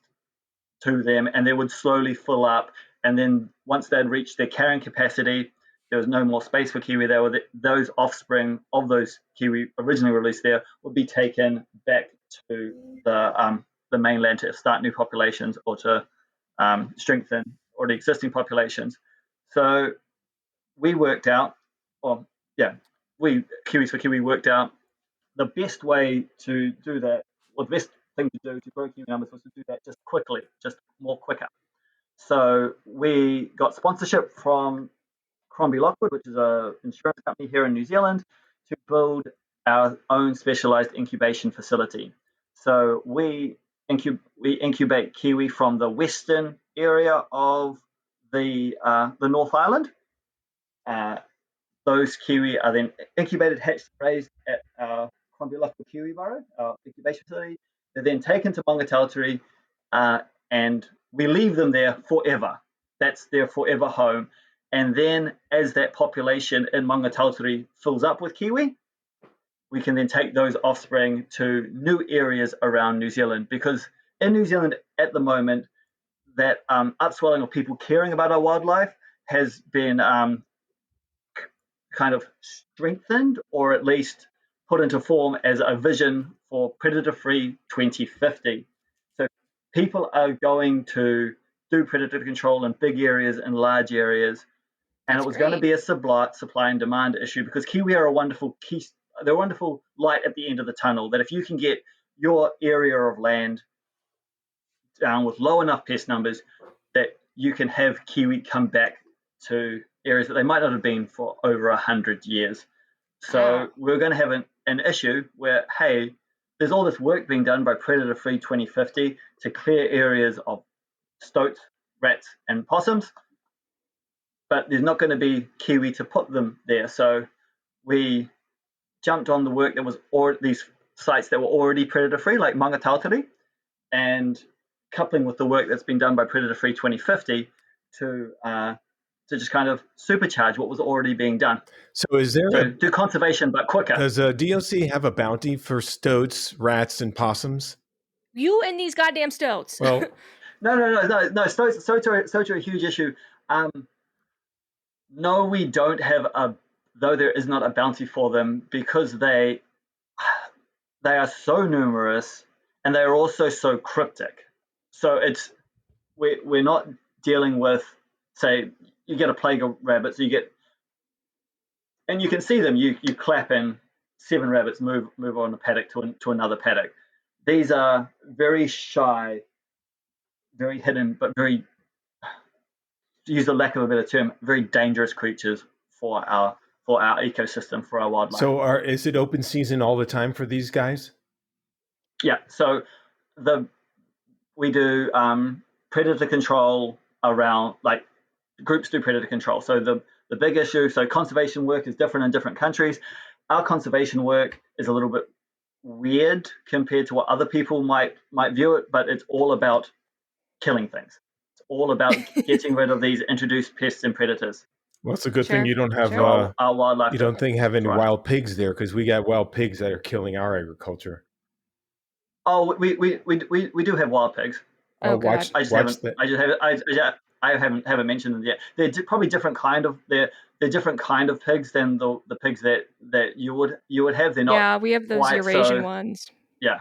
to them, and they would slowly fill up. And then once they'd reached their carrying capacity, there was no more space for kiwi. Those offspring of those kiwi originally released there would be taken back to the mainland to start new populations or to strengthen already existing populations. So we worked out, Kiwis for Kiwi worked out the best way to do that, or the best thing to do to grow kiwi numbers was to do that just quickly, just quicker. So we got sponsorship from Crombie Lockwood, which is an insurance company here in New Zealand, to build our own specialized incubation facility. So we incubate kiwi from the western area of the North Island. Those kiwi are then incubated, hatched, raised at our Crombie Lockwood Kiwi Burrow, our incubation facility. They're then taken to Maungatautari, and we leave them there forever. That's their forever home. And then as that population in Maungatautari fills up with kiwi, we can then take those offspring to new areas around New Zealand, because in New Zealand at the moment, that upswelling of people caring about our wildlife has been kind of strengthened, or at least put into form as a vision for predator-free 2050. So people are going to do predator control in big areas and large areas, and it was going to be a supply and demand issue, because kiwi are they're a wonderful light at the end of the tunnel, that if you can get your area of land down with low enough pest numbers, that you can have kiwi come back to areas that they might not have been for over 100 years. So we're going to have an issue where, hey, there's all this work being done by Predator Free 2050 to clear areas of stoats, rats, and possums, but there's not going to be kiwi to put them there. So we jumped on the work that was these sites that were already predator free, like Maungatautari, and coupling with the work that's been done by Predator Free 2050 to just kind of supercharge what was already being done. So is there do conservation but quicker? Does DOC have a bounty for stoats, rats, and possums? You and these goddamn stoats. Well, no. Stoats are a huge issue. No, we don't have though there is not a bounty for them, because they are so numerous and they are also so cryptic. So we're not dealing with, say, you get a plague of rabbits, and you can see them. You clap and 7 rabbits move on a paddock to another paddock. These are very shy, very hidden, but very, to use the lack of a better term, very dangerous creatures for our ecosystem, for our wildlife. So is it open season all the time for these guys? Yeah. So we do predator control around, like, groups do predator control. So the big issue, so conservation work is different in different countries. Our conservation work is a little bit weird compared to what other people might view it, but it's all about killing things. It's all about getting rid of these introduced pests and predators. Well, it's a good thing you don't have our wildlife. You don't have any wild pigs there, because we got wild pigs that are killing our agriculture. Oh, we do have wild pigs. Oh, God. I haven't mentioned them yet. They're probably different kind of pigs than the pigs that you would have. They're not. Yeah, we have those Eurasian ones. Yeah,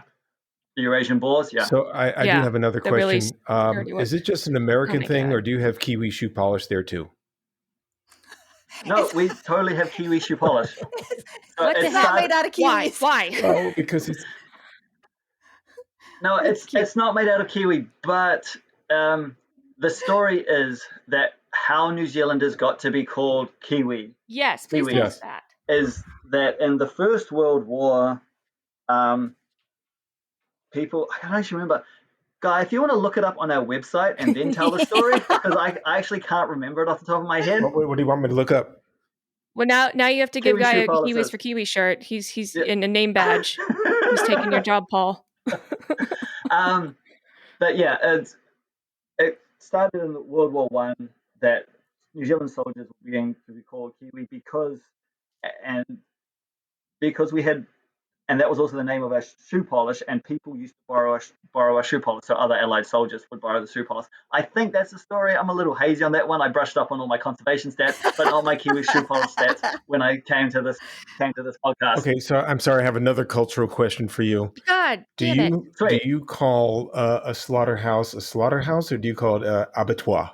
the Eurasian boars. Yeah. So I do have another question. Really is it just an American thing, or do you have kiwi shoe polish there too? No, we totally have kiwi shoe polish. What the hell? Made out of kiwis. Why? Oh, because it's No, it's not made out of kiwi, but the story is that how New Zealanders got to be called Kiwi. Yes, please tell us that. Is that in the First World War, people, I can't actually remember. Guy, if you want to look it up on our website and then tell the story, because I actually can't remember it off the top of my head. What do you want me to look up? Well, now you have to give Kiwi Guy shoe a policies. Kiwis for Kiwi shirt. He's in a name badge. Who's taking your job, Paul? But yeah, it started in World War One that New Zealand soldiers began to be called Kiwi because we had, and that was also the name of our shoe polish, and people used to borrow our shoe polish, so other Allied soldiers would borrow the shoe polish. I think that's the story. I'm a little hazy on that one. I brushed up on all my conservation stats, but not my Kiwi shoe polish stats when I came to this podcast. Okay, so I'm sorry, I have another cultural question for you. God, do you call a slaughterhouse, or do you call it abattoir?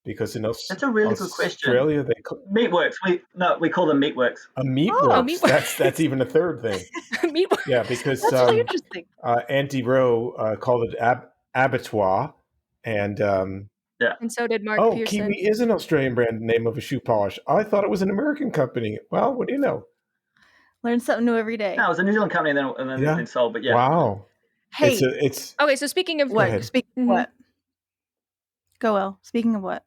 Because that's a really good question. Australia, they meatworks. We call them meatworks. A meatworks. That's even a third thing. Meatworks. Yeah, because that's really interesting. Auntie Rowe called it abattoir, and yeah, and so did Mark Pearson. Kiwi is an Australian brand name of a shoe polish. I thought it was an American company. Well, what do you know? Learn something new every day. No, it was a New Zealand company, and then it's been sold. But yeah. Wow. Hey, it's okay. So speaking of what? Speaking of what? Go El. Speaking of what?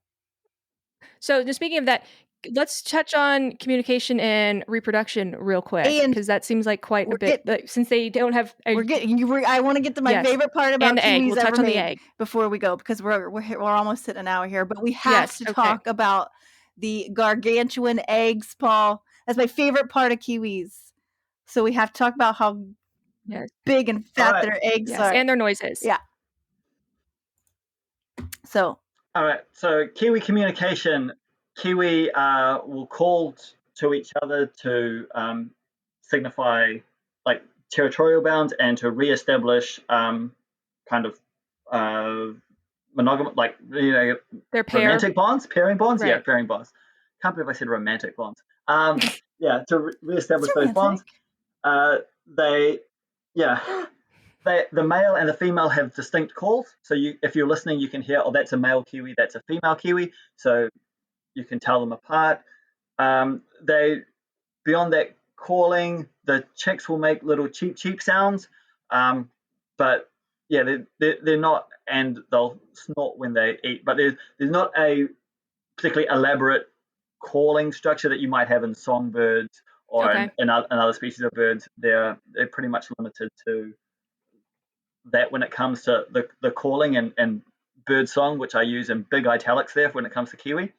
So just speaking of that, let's touch on communication and reproduction real quick, because that seems like quite a bit. Since they don't have, I want to get to my favorite part about the egg. We'll touch on the egg before we go, because we're almost sitting an hour here. But we have to talk about the gargantuan eggs, Paul. That's my favorite part of Kiwis. So we have to talk about how big and fat their eggs are, and their noises. Yeah. So. All right. So Kiwi communication. Kiwi will call to each other to signify like territorial bounds and to reestablish kind of monogamous, like their romantic bonds, pairing bonds. Right. Yeah, pairing bonds. Can't believe I said romantic bonds. Yeah, to reestablish those bonds. The male and the female have distinct calls. So if you're listening, you can hear, oh, that's a male Kiwi, that's a female Kiwi. So you can tell them apart. Beyond that calling, the chicks will make little cheep sounds. But yeah, they're not, and they'll snort when they eat. But there's not a particularly elaborate calling structure that you might have in songbirds or in other species of birds. They're pretty much limited to that when it comes to the calling and bird song, which I use in big italics there when it comes to Kiwi.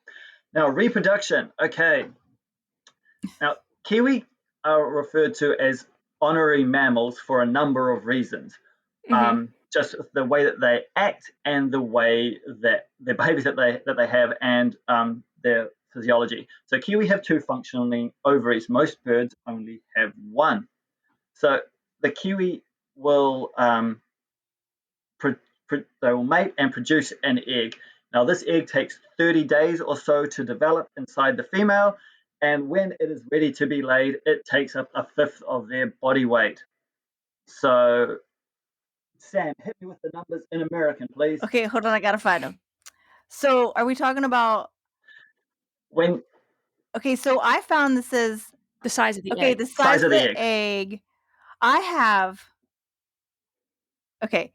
Now, reproduction. Okay. Now, Kiwi are referred to as honorary mammals for a number of reasons. Just the way that they act and the way that their behaviors that they have and their physiology. So Kiwi have 2 functioning ovaries. Most birds only have 1. So the Kiwi will they will mate and produce an egg. Now, this egg takes 30 days or so to develop inside the female, and when it is ready to be laid, it takes up 1/5 of their body weight. So, Sam, hit me with the numbers in American, please. Okay, hold on, I gotta find them. So, are we talking about when? Okay, so I found this is the size of the egg. Okay, the size of the egg. I have. Okay,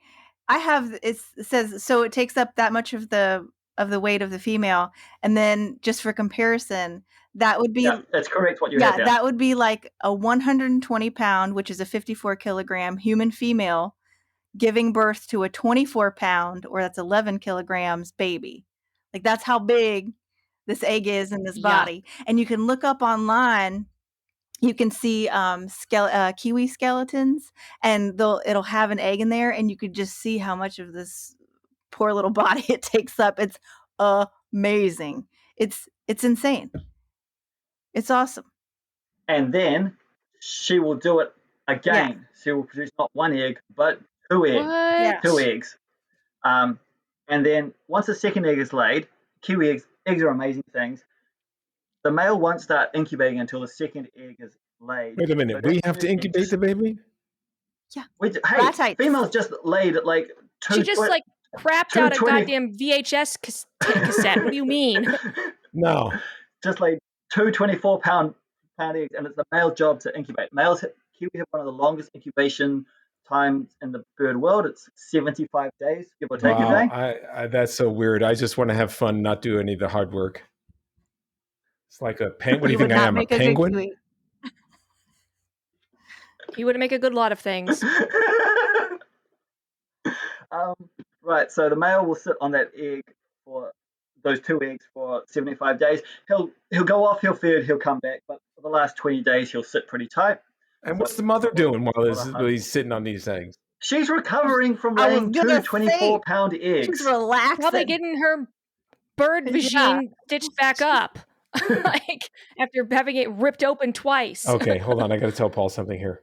it says so it takes up that much of the weight of the female, and then just for comparison, that would be that's correct what you have. Yeah, that would be like a 120 pound, which is a 54 kilogram human female, giving birth to a 24 pound, or that's 11 kilograms baby. Like that's how big this egg is in this body, and you can look up online. You can see kiwi skeletons, and it'll have an egg in there, and you could just see how much of this poor little body it takes up. It's amazing. It's insane. It's awesome. And then she will do it again. Yeah. She will produce not 1 egg, but 2 eggs. What? 2 eggs. And then once the second egg is laid, Kiwi eggs are amazing things. the male won't start incubating until the second egg is laid. Wait a minute. So We have to incubate the baby? Yeah. Hey, females just laid like two. She just like crapped out a goddamn VHS cassette. What do you mean? No. Just like 2 24-pound eggs, and it's the male's job to incubate. Kiwi have one of the longest incubation times in the bird world. It's 75 days, give or take a day. Wow, that's so weird. I just want to have fun, not do any of the hard work. It's like a penguin. What do you think I am, a penguin? You would make a good lot of things. Right, so the male will sit on that egg for those 2 eggs for 75 days. He'll go off, he'll feed, he'll come back, but for the last 20 days he'll sit pretty tight. And what's the mother doing while he's sitting on these eggs? She's recovering from laying 2 24-pound eggs. She's relaxing. Probably getting her bird vagine stitched back up. Like after having it ripped open twice. Okay, hold on. I got to tell Paul something here.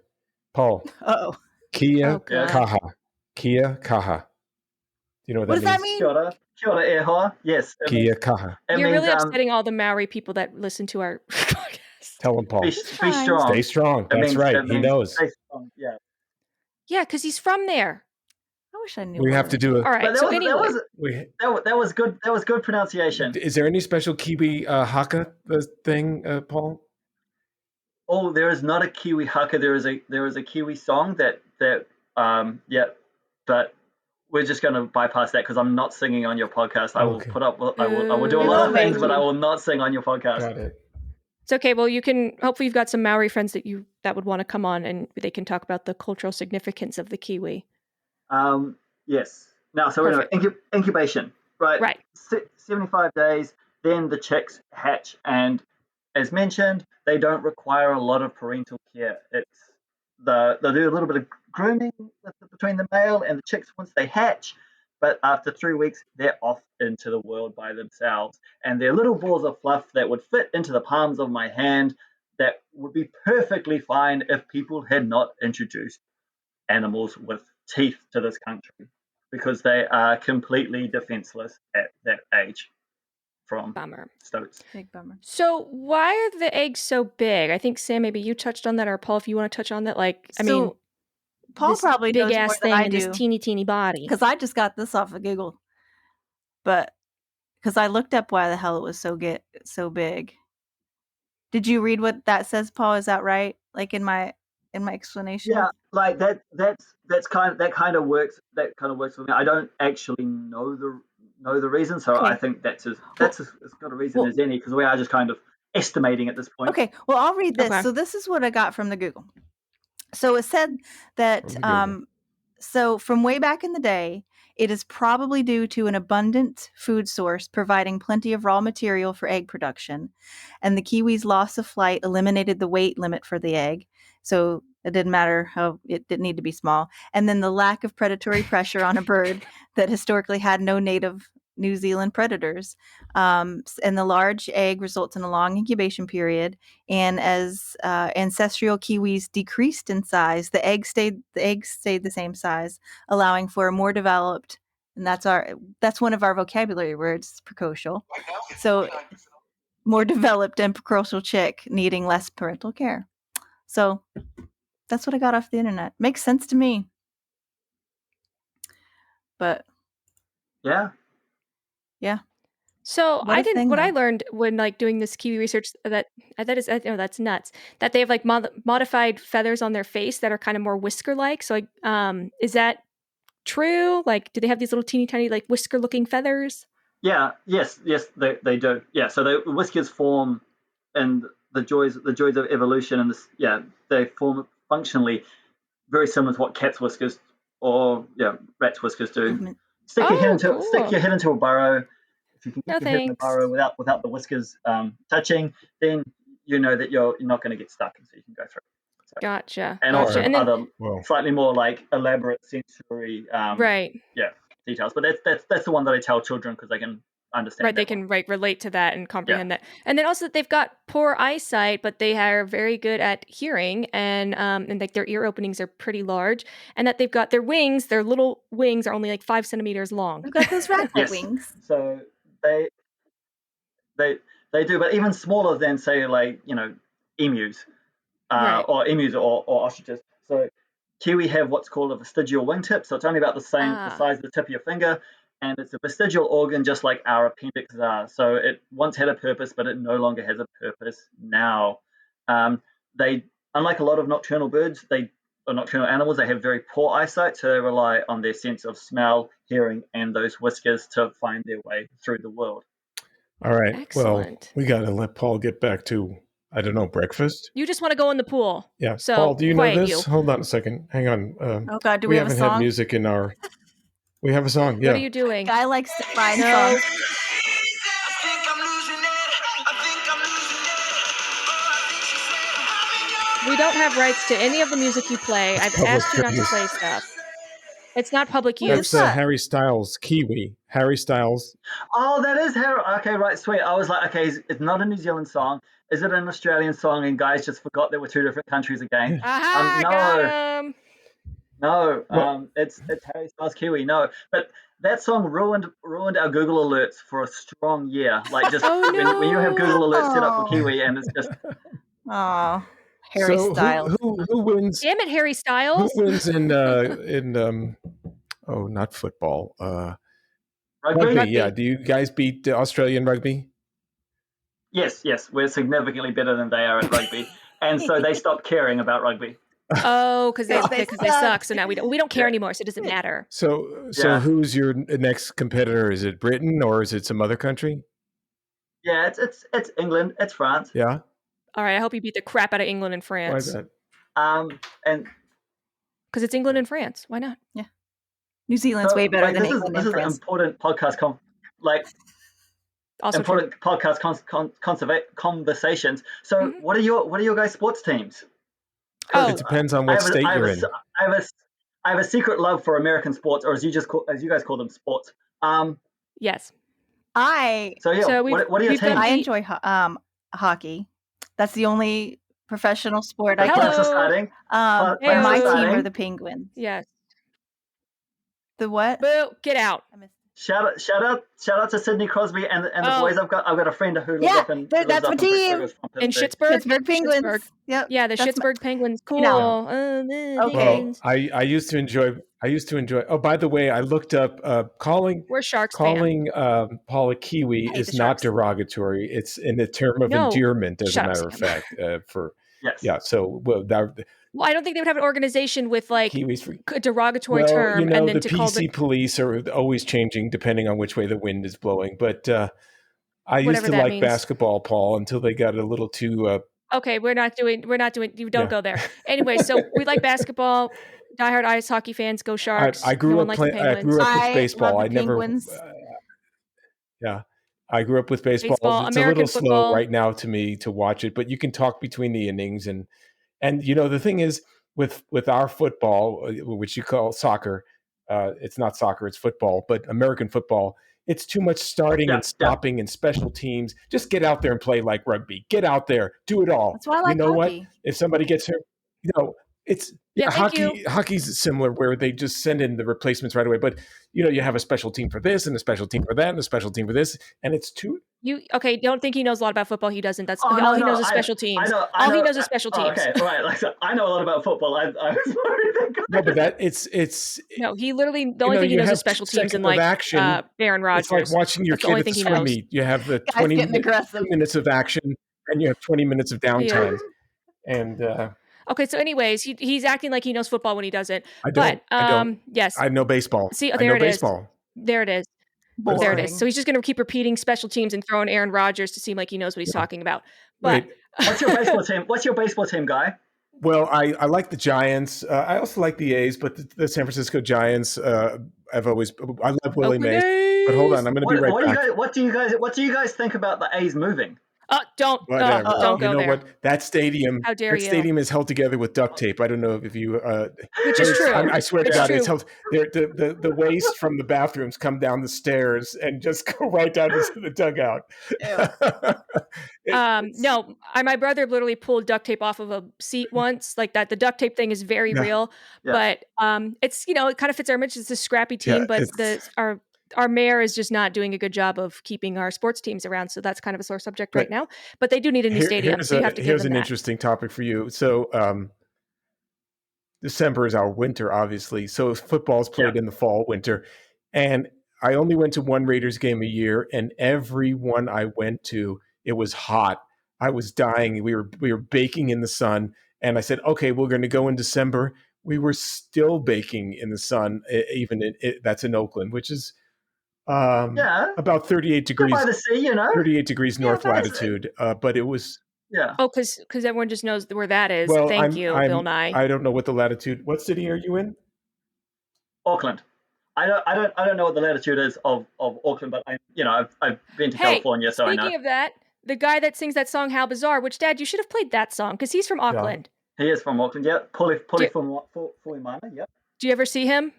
Paul. Uh-oh. Kia kaha. Kia kaha. You know what does that mean? Kia ora e hoa. Yes. Kia kaha. You're really upsetting all the Maori people that listen to our podcast. Tell him, Paul. Be strong. Stay strong. That's right. He knows. Stay strong. Yeah. Yeah, because he's from there. I wish I knew. We have to do it. All right. So anyway, that was good. That was good pronunciation. Is there any special Kiwi haka thing, Paul? Oh, there is not a Kiwi haka. There is a Kiwi song that but we're just going to bypass that because I'm not singing on your podcast. I will put up. I will do a lot of things, but I will not sing on your podcast. Got it. It's okay. Well, you can. Hopefully, you've got some Maori friends that would want to come on, and they can talk about the cultural significance of the Kiwi. Yes. Now, so anyway, incubation, right? Right. 75 days. Then the chicks hatch, and as mentioned, they don't require a lot of parental care. They do a little bit of grooming between the male and the chicks once they hatch, but after 3 weeks, they're off into the world by themselves, and they're little balls of fluff that would fit into the palms of my hand that would be perfectly fine if people had not introduced animals with teeth to this country, because they are completely defenseless at that age. Bummer. Stoats. Big bummer. So why are the eggs so big? I think Sam, maybe you touched on that, or Paul, if you want to touch on that. I mean, Paul probably big knows ass more thing than I in do, this teeny body. because I just got this off of Google, but because I looked up why the hell it was so big. Did you read what that says, Paul? Is that right? Like in my explanation? Yeah, like that kind of works for me. I don't actually know the reason, so Okay. I think that's as good a reason as any, because we are just kind of estimating at this point. Okay, well, I'll read this. Okay. So this is what I got from the Google. So it said that so from way back in the day, it is probably due to an abundant food source providing plenty of raw material for egg production, and the kiwi's loss of flight eliminated the weight limit for the egg. So it didn't matter how it didn't need to be small. And then the lack of predatory pressure on a bird that historically had no native New Zealand predators. And the large egg results in a long incubation period. And as ancestral kiwis decreased in size, the eggs stayed the same size, allowing for a more developed, and that's one of our vocabulary words, precocial. So more developed and precocial chick needing less parental care. So that's what I got off the internet. Makes sense to me. But yeah. So I learned when doing this Kiwi research that's nuts, that they have modified feathers on their face that are kind of more whisker like. So is that true? Do they have these little teeny tiny whisker looking feathers? Yeah. Yes, they do. Yeah. So the whiskers form, and the joys of evolution, and they form functionally very similar to what cats' whiskers or rats' whiskers do. Mm-hmm. Stick your head into a burrow. If you can get your head in a burrow without the whiskers touching, then you know that you're not going to get stuck, and so you can go through. So, gotcha. And also other slightly more elaborate sensory details. But that's the one that I tell children because they can understand. Right, they can relate to that and comprehend that. And then also that they've got poor eyesight, but they are very good at hearing, and their ear openings are pretty large, and that they've got their little wings are only 5 centimeters long. They've got those rat wings. So They do, but even smaller than, say, like, emus, Right. or emus or ostriches. So kiwi have what's called a vestigial wingtip, so it's only about the size of the tip of your finger, and it's a vestigial organ just like our appendixes are. So it once had a purpose, but it no longer has a purpose now. They, unlike a lot of nocturnal birds, or nocturnal animals, they have very poor eyesight, so they rely on their sense of smell, hearing, and those whiskers to find their way through the world. All right. Excellent. Well, we got to let Paul get back to, I don't know, breakfast. You just want to go in the pool. Yeah. So Paul, do you know this? you. Hold on a second. Hang on. Oh God, do we we have a haven't song? had music in our. We have a song. Yeah. What are you doing? Guy likes to find No. songs. We don't have rights to any of the music you play. I've asked you not to play stuff. It's not public use. That's Harry Styles, Kiwi. Harry Styles. Oh, that is Harry. Okay, right, sweet. I was like, okay, it's not a New Zealand song. Is it an Australian song? And guys just forgot there were two different countries again. Aha, got him. No, it's Harry Styles, Kiwi. No, but that song ruined our Google alerts for a strong year. Like, just when you have Google alerts set up for Kiwi, and it's just Harry Styles. Who wins? Damn it, Harry Styles. Who wins in oh, not football. Rugby. Yeah. Do you guys beat Australian rugby? Yes. We're significantly better than they are at rugby, and so they stopped caring about rugby. Oh, because they suck. So now we don't care anymore. So it doesn't matter. So who's your next competitor? Is it Britain or is it some other country? Yeah, it's England. It's France. Yeah. All right. I hope you beat the crap out of England and France. Why is that? And because it's England and France. Why not? Yeah. New Zealand's way better than England and France. This is important podcast conversations. So what are your guys' sports teams? It depends on what state you're in. I have a secret love for American sports, or as you guys call them, sports. Yes. What are your teams? I enjoy hockey. That's the only professional sport I Close to starting. my team are the Penguins. Yes. The what? Boo! Get out. Shout out to Sidney Crosby and the boys. I've got a friend who lives up in that's my team in Pittsburgh Penguins. Pittsburgh. Yep. Yeah, the Pittsburgh Penguins. Cool. Okay. Well, I used to enjoy. Oh, by the way, I looked up We're Sharks calling Paul a Kiwi is not derogatory. It's in a term of endearment, as a matter of fact. So well, I don't think they would have an organization with like Kiwis a derogatory term, and then the PC police are always changing depending on which way the wind is blowing. But I used to like basketball, Paul, until they got a little too. Okay, we're not doing. You don't go there. Anyway, so we like basketball. Diehard ice hockey fans, go Sharks. I grew up with baseball. I never. I grew up with baseball. It's American a little slow right now to me to watch it, but you can talk between the innings and the thing is with our football, which you call soccer, it's not soccer, it's football, but American football, it's too much starting and stopping and special teams. Just get out there and play like rugby. Get out there, do it all. That's why I like hockey. What? If somebody gets hurt, it's hockey. Hockey's similar where they just send in the replacements right away. But you have a special team for this and a special team for that and a special team for this, and it's too. Don't think he knows a lot about football. He doesn't. That's all he knows is special teams. All he knows is special teams. Okay, right. I know a lot about football. I was worried. No, but it's. No, he literally the only thing he knows is special teams and like Aaron Rodgers. It's like watching your kid at the swim meet. You have the 20 minutes of action and you have 20 minutes of downtime, and. Okay, so anyways, he's acting like he knows football when he doesn't. I don't. Yes. I know baseball. See, there it is. Baseball. There it is. Boring. There it is. So he's just going to keep repeating special teams and throwing Aaron Rodgers to seem like he knows what he's talking about. But what's your baseball team? What's your baseball team, Guy? Well, I like the Giants. I also like the A's, but the San Francisco Giants. I love Willie Mays. But hold on, I'm going to be right back. What do you guys think about the A's moving? Don't go there. What? That stadium. How dare you? That stadium is held together with duct tape. I don't know if you. Which is true. I swear to God, it's held. The waste from the bathrooms come down the stairs and just go right down into the dugout. No, my brother literally pulled duct tape off of a seat once, like that. The duct tape thing is very real, but it's it kind of fits our image. It's a scrappy team, but our mayor is just not doing a good job of keeping our sports teams around. So that's kind of a sore subject right now. But they do need a new stadium, so you have to give them an that. Interesting topic for you. So December is our winter, obviously. So football is played in the fall, winter. And I only went to one Raiders game a year, and every one I went to, it was hot. I was dying. We were baking in the sun. And I said, okay, we're going to go in December. We were still baking in the sun, even that's in Oakland, which is about 38 degrees. By the sea, 38 degrees north latitude. But it was... Yeah. Oh, because everyone just knows where that is. Well, Thank you, Bill Nye. I don't know what the latitude... What city are you in? Auckland. I don't know what the latitude is of Auckland, but I've been to California, so I know. Speaking of that, the guy that sings that song "How Bizarre," which, Dad, you should have played that song because he's from Auckland. Yeah. He is from Auckland. Yeah, Puli Fuimana. Yeah. Do you ever see him?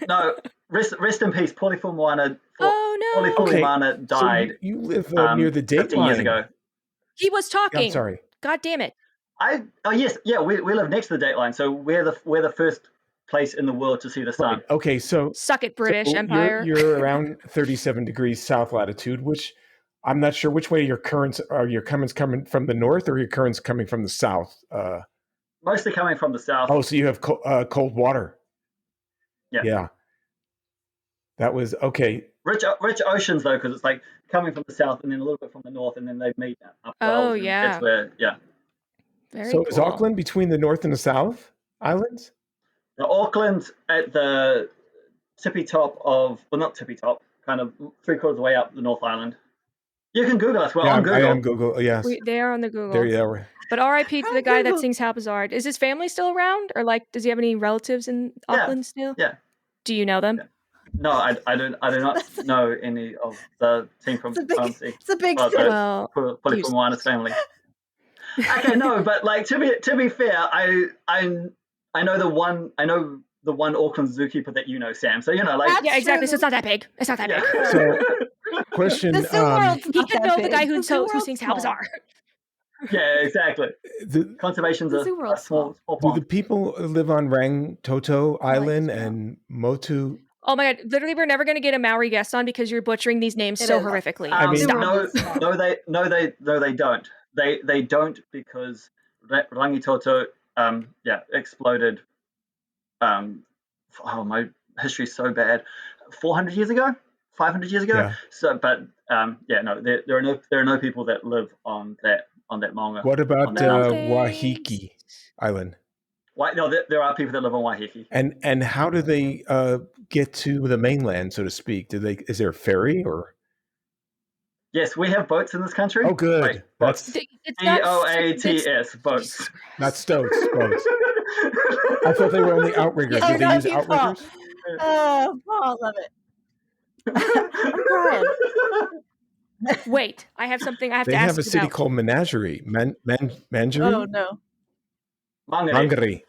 No. Rest in peace, Puli Fuimana. Oh no. Puli Fuimana died. So you live near the date 15 years ago. He was talking. I'm sorry. God damn it. Yes, yeah. We live next to the dateline, so we're the first place in the world to see the sun. Right. Okay, so suck it, British Empire. You're around 37 degrees south latitude, which I'm not sure which way your currents are. Your currents coming from the north, or your currents coming from the south? Mostly coming from the south. Oh, so you have cold water. Yeah. That was okay. Rich oceans though, because it's like coming from the south and then a little bit from the north, and then they meet up. Oh yeah. That's where Very so cool. Is Auckland between the north and the south islands? Auckland at the tippy top of, well, not tippy top, kind of 3/4 of the way up the North Island. You can Google us. Well, on Google. I am Google. Yes, they are on the Google. There you are. But R.I.P. to the guy that sings "How Bizarre." Is his family still around, or does he have any relatives in Auckland still? Yeah. Do you know them? Yeah. No, I do not know any of the team from Pharmacy. It's a big city. Well, Puli Fuimana's family. Okay, no, but to be fair, I know the one Auckland zookeeper that you know, Sam. So yeah, exactly. So it's not that big. It's not that big. So, question: he could know the guy who sings "How Bizarre." Yeah, exactly. Conservation's a small pond. Do the people live on Rangitoto Island and Motu? Oh my God! Literally, we're never going to get a Maori guest on because you're butchering these names so horrifically. No, they don't. They don't, because Rangitoto exploded. My history's so bad. 400 years ago, 500 years ago. Yeah. So, but there are no people that live on that maunga. What about Wahiki Island? No, there are people that live on Waiheke. And how do they get to the mainland, so to speak? Is there a ferry or? Yes, we have boats in this country. Oh, good. Boats. BOATS, boats. Not stoats, boats. I thought they were on the outriggers. Did they use outriggers? Oh, I love it. I'm crying. Wait, I have something I have to ask. They have a city called Menagerie. Mangerie? Oh, no. Mangere.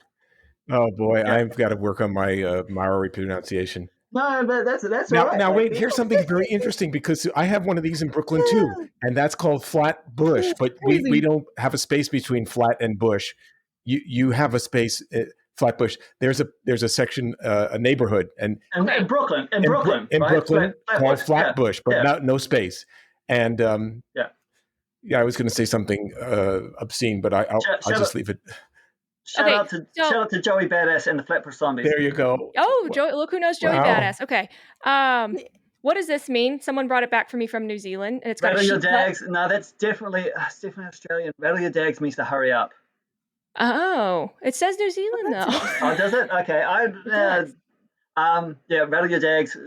Oh, boy. Yeah. I've got to work on my Maori pronunciation. No, but that's now, all right. Now, wait, here's something very interesting, because I have one of these in Brooklyn, too, and that's called flat bush, but we don't have a space between flat and bush. You have a space, flat bush. There's a section, a neighborhood. In Brooklyn, called Flatbush, but no space. And I was going to say something obscene, but I'll just leave it. Shout out to Joey Badass and the Flatbush Zombies. There you go. Oh, look who knows Joey Badass. Okay. What does this mean? Someone brought it back for me from New Zealand, and it's got Rattle your dags. No, that's definitely Australian. Rattle your dags means to hurry up. Oh, it says New Zealand though. Oh, does it? Okay. Rattle your dags.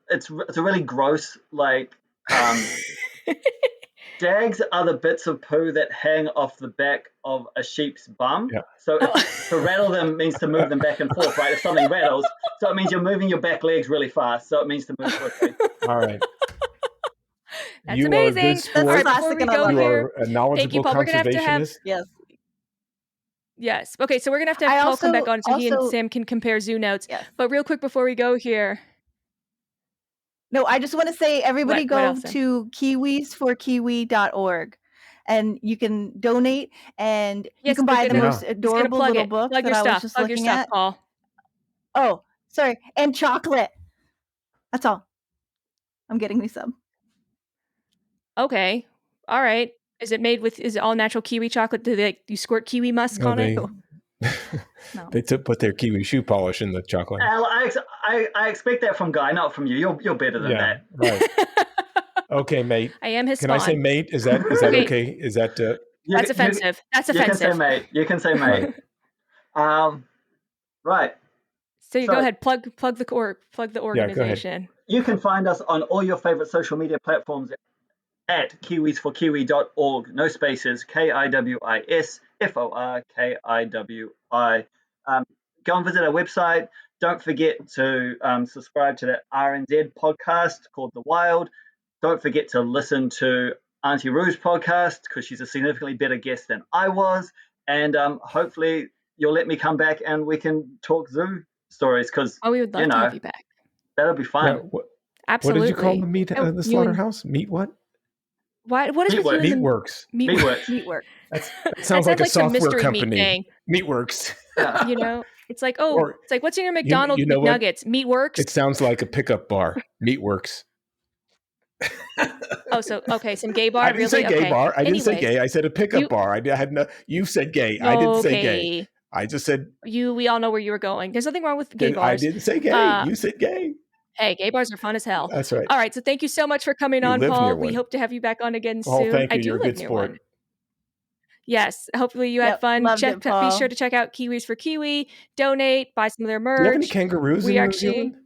It's a really gross, dags are the bits of poo that hang off the back of a sheep's bum. Yeah. So to rattle them means to move them back and forth, right? If something rattles, so it means you're moving your back legs really fast. So it means to move quickly. All right. That's amazing. That's classic. You are a knowledgeable Thank you, Paul. We're gonna have to have Yes. Okay, so we're gonna have to have Paul come back on so he and Sam can compare zoo notes. Yes. But real quick before we go here. No, I just want to say everybody go to kiwisforkiwi.org and you can donate, and you can buy the most adorable little book that I was just looking at. Paul. Oh, sorry. And chocolate. That's all. I'm getting me some. Okay. All right. Is it all natural kiwi chocolate? You squirt kiwi musk on it? No. They put their kiwi shoe polish in the chocolate. I expect that from Guy, not from you. You're better than that. Right. Okay, mate. I am his Can I say mate? Is that okay? Is that that's offensive. That's offensive. You can say mate. Right. So go ahead, plug the organization. You can find us on all your favorite social media platforms at kiwisforkiwi.org. No spaces. KIWISFORKIWI. Go and visit our website. Don't forget to subscribe to that RNZ podcast called The Wild. Don't forget to listen to Auntie Rue's podcast because she's a significantly better guest than I was. And hopefully you'll let me come back and we can talk zoo stories because we would love to have you back. That'll be fun. Absolutely. What did you call the meat? The slaughterhouse? Meat what? What is Meatworks? Meatworks. That sounds like a software company. Meatworks. You know, it's like what's in your McDonald's McNuggets? Meatworks. It sounds like a pickup bar. Meatworks. Some gay bar. I didn't say gay bar. I didn't say gay. I said a pickup bar. I had no. You said gay. I didn't say gay. I just said we all know where you were going. There's nothing wrong with gay bars. I didn't say gay. You said gay. Hey, gay bars are fun as hell. That's right. All right, so thank you so much for coming on, Paul. We hope to have you back on again soon. Thank you. I do You're a live good near sport. one. Yes, hopefully you had fun. Be sure to check out Kiwis for Kiwi. Donate, buy some of their merch. Do you have any kangaroos in New Zealand?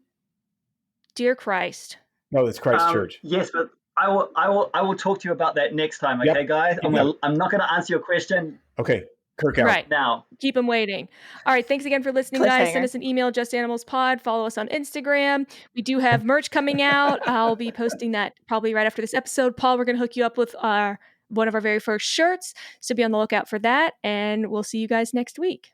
Dear Christ. No, that's Christchurch. Yes, but I will talk to you about that next time. Okay, guys. I'm not going to answer your question. Okay. Kirk out. Right. Now. Keep them waiting. All right. Thanks again for listening, guys. Send us an email, justanimalspod. Follow us on Instagram. We do have merch coming out. I'll be posting that probably right after this episode. Paul, we're going to hook you up with one of our very first shirts. So be on the lookout for that. And we'll see you guys next week.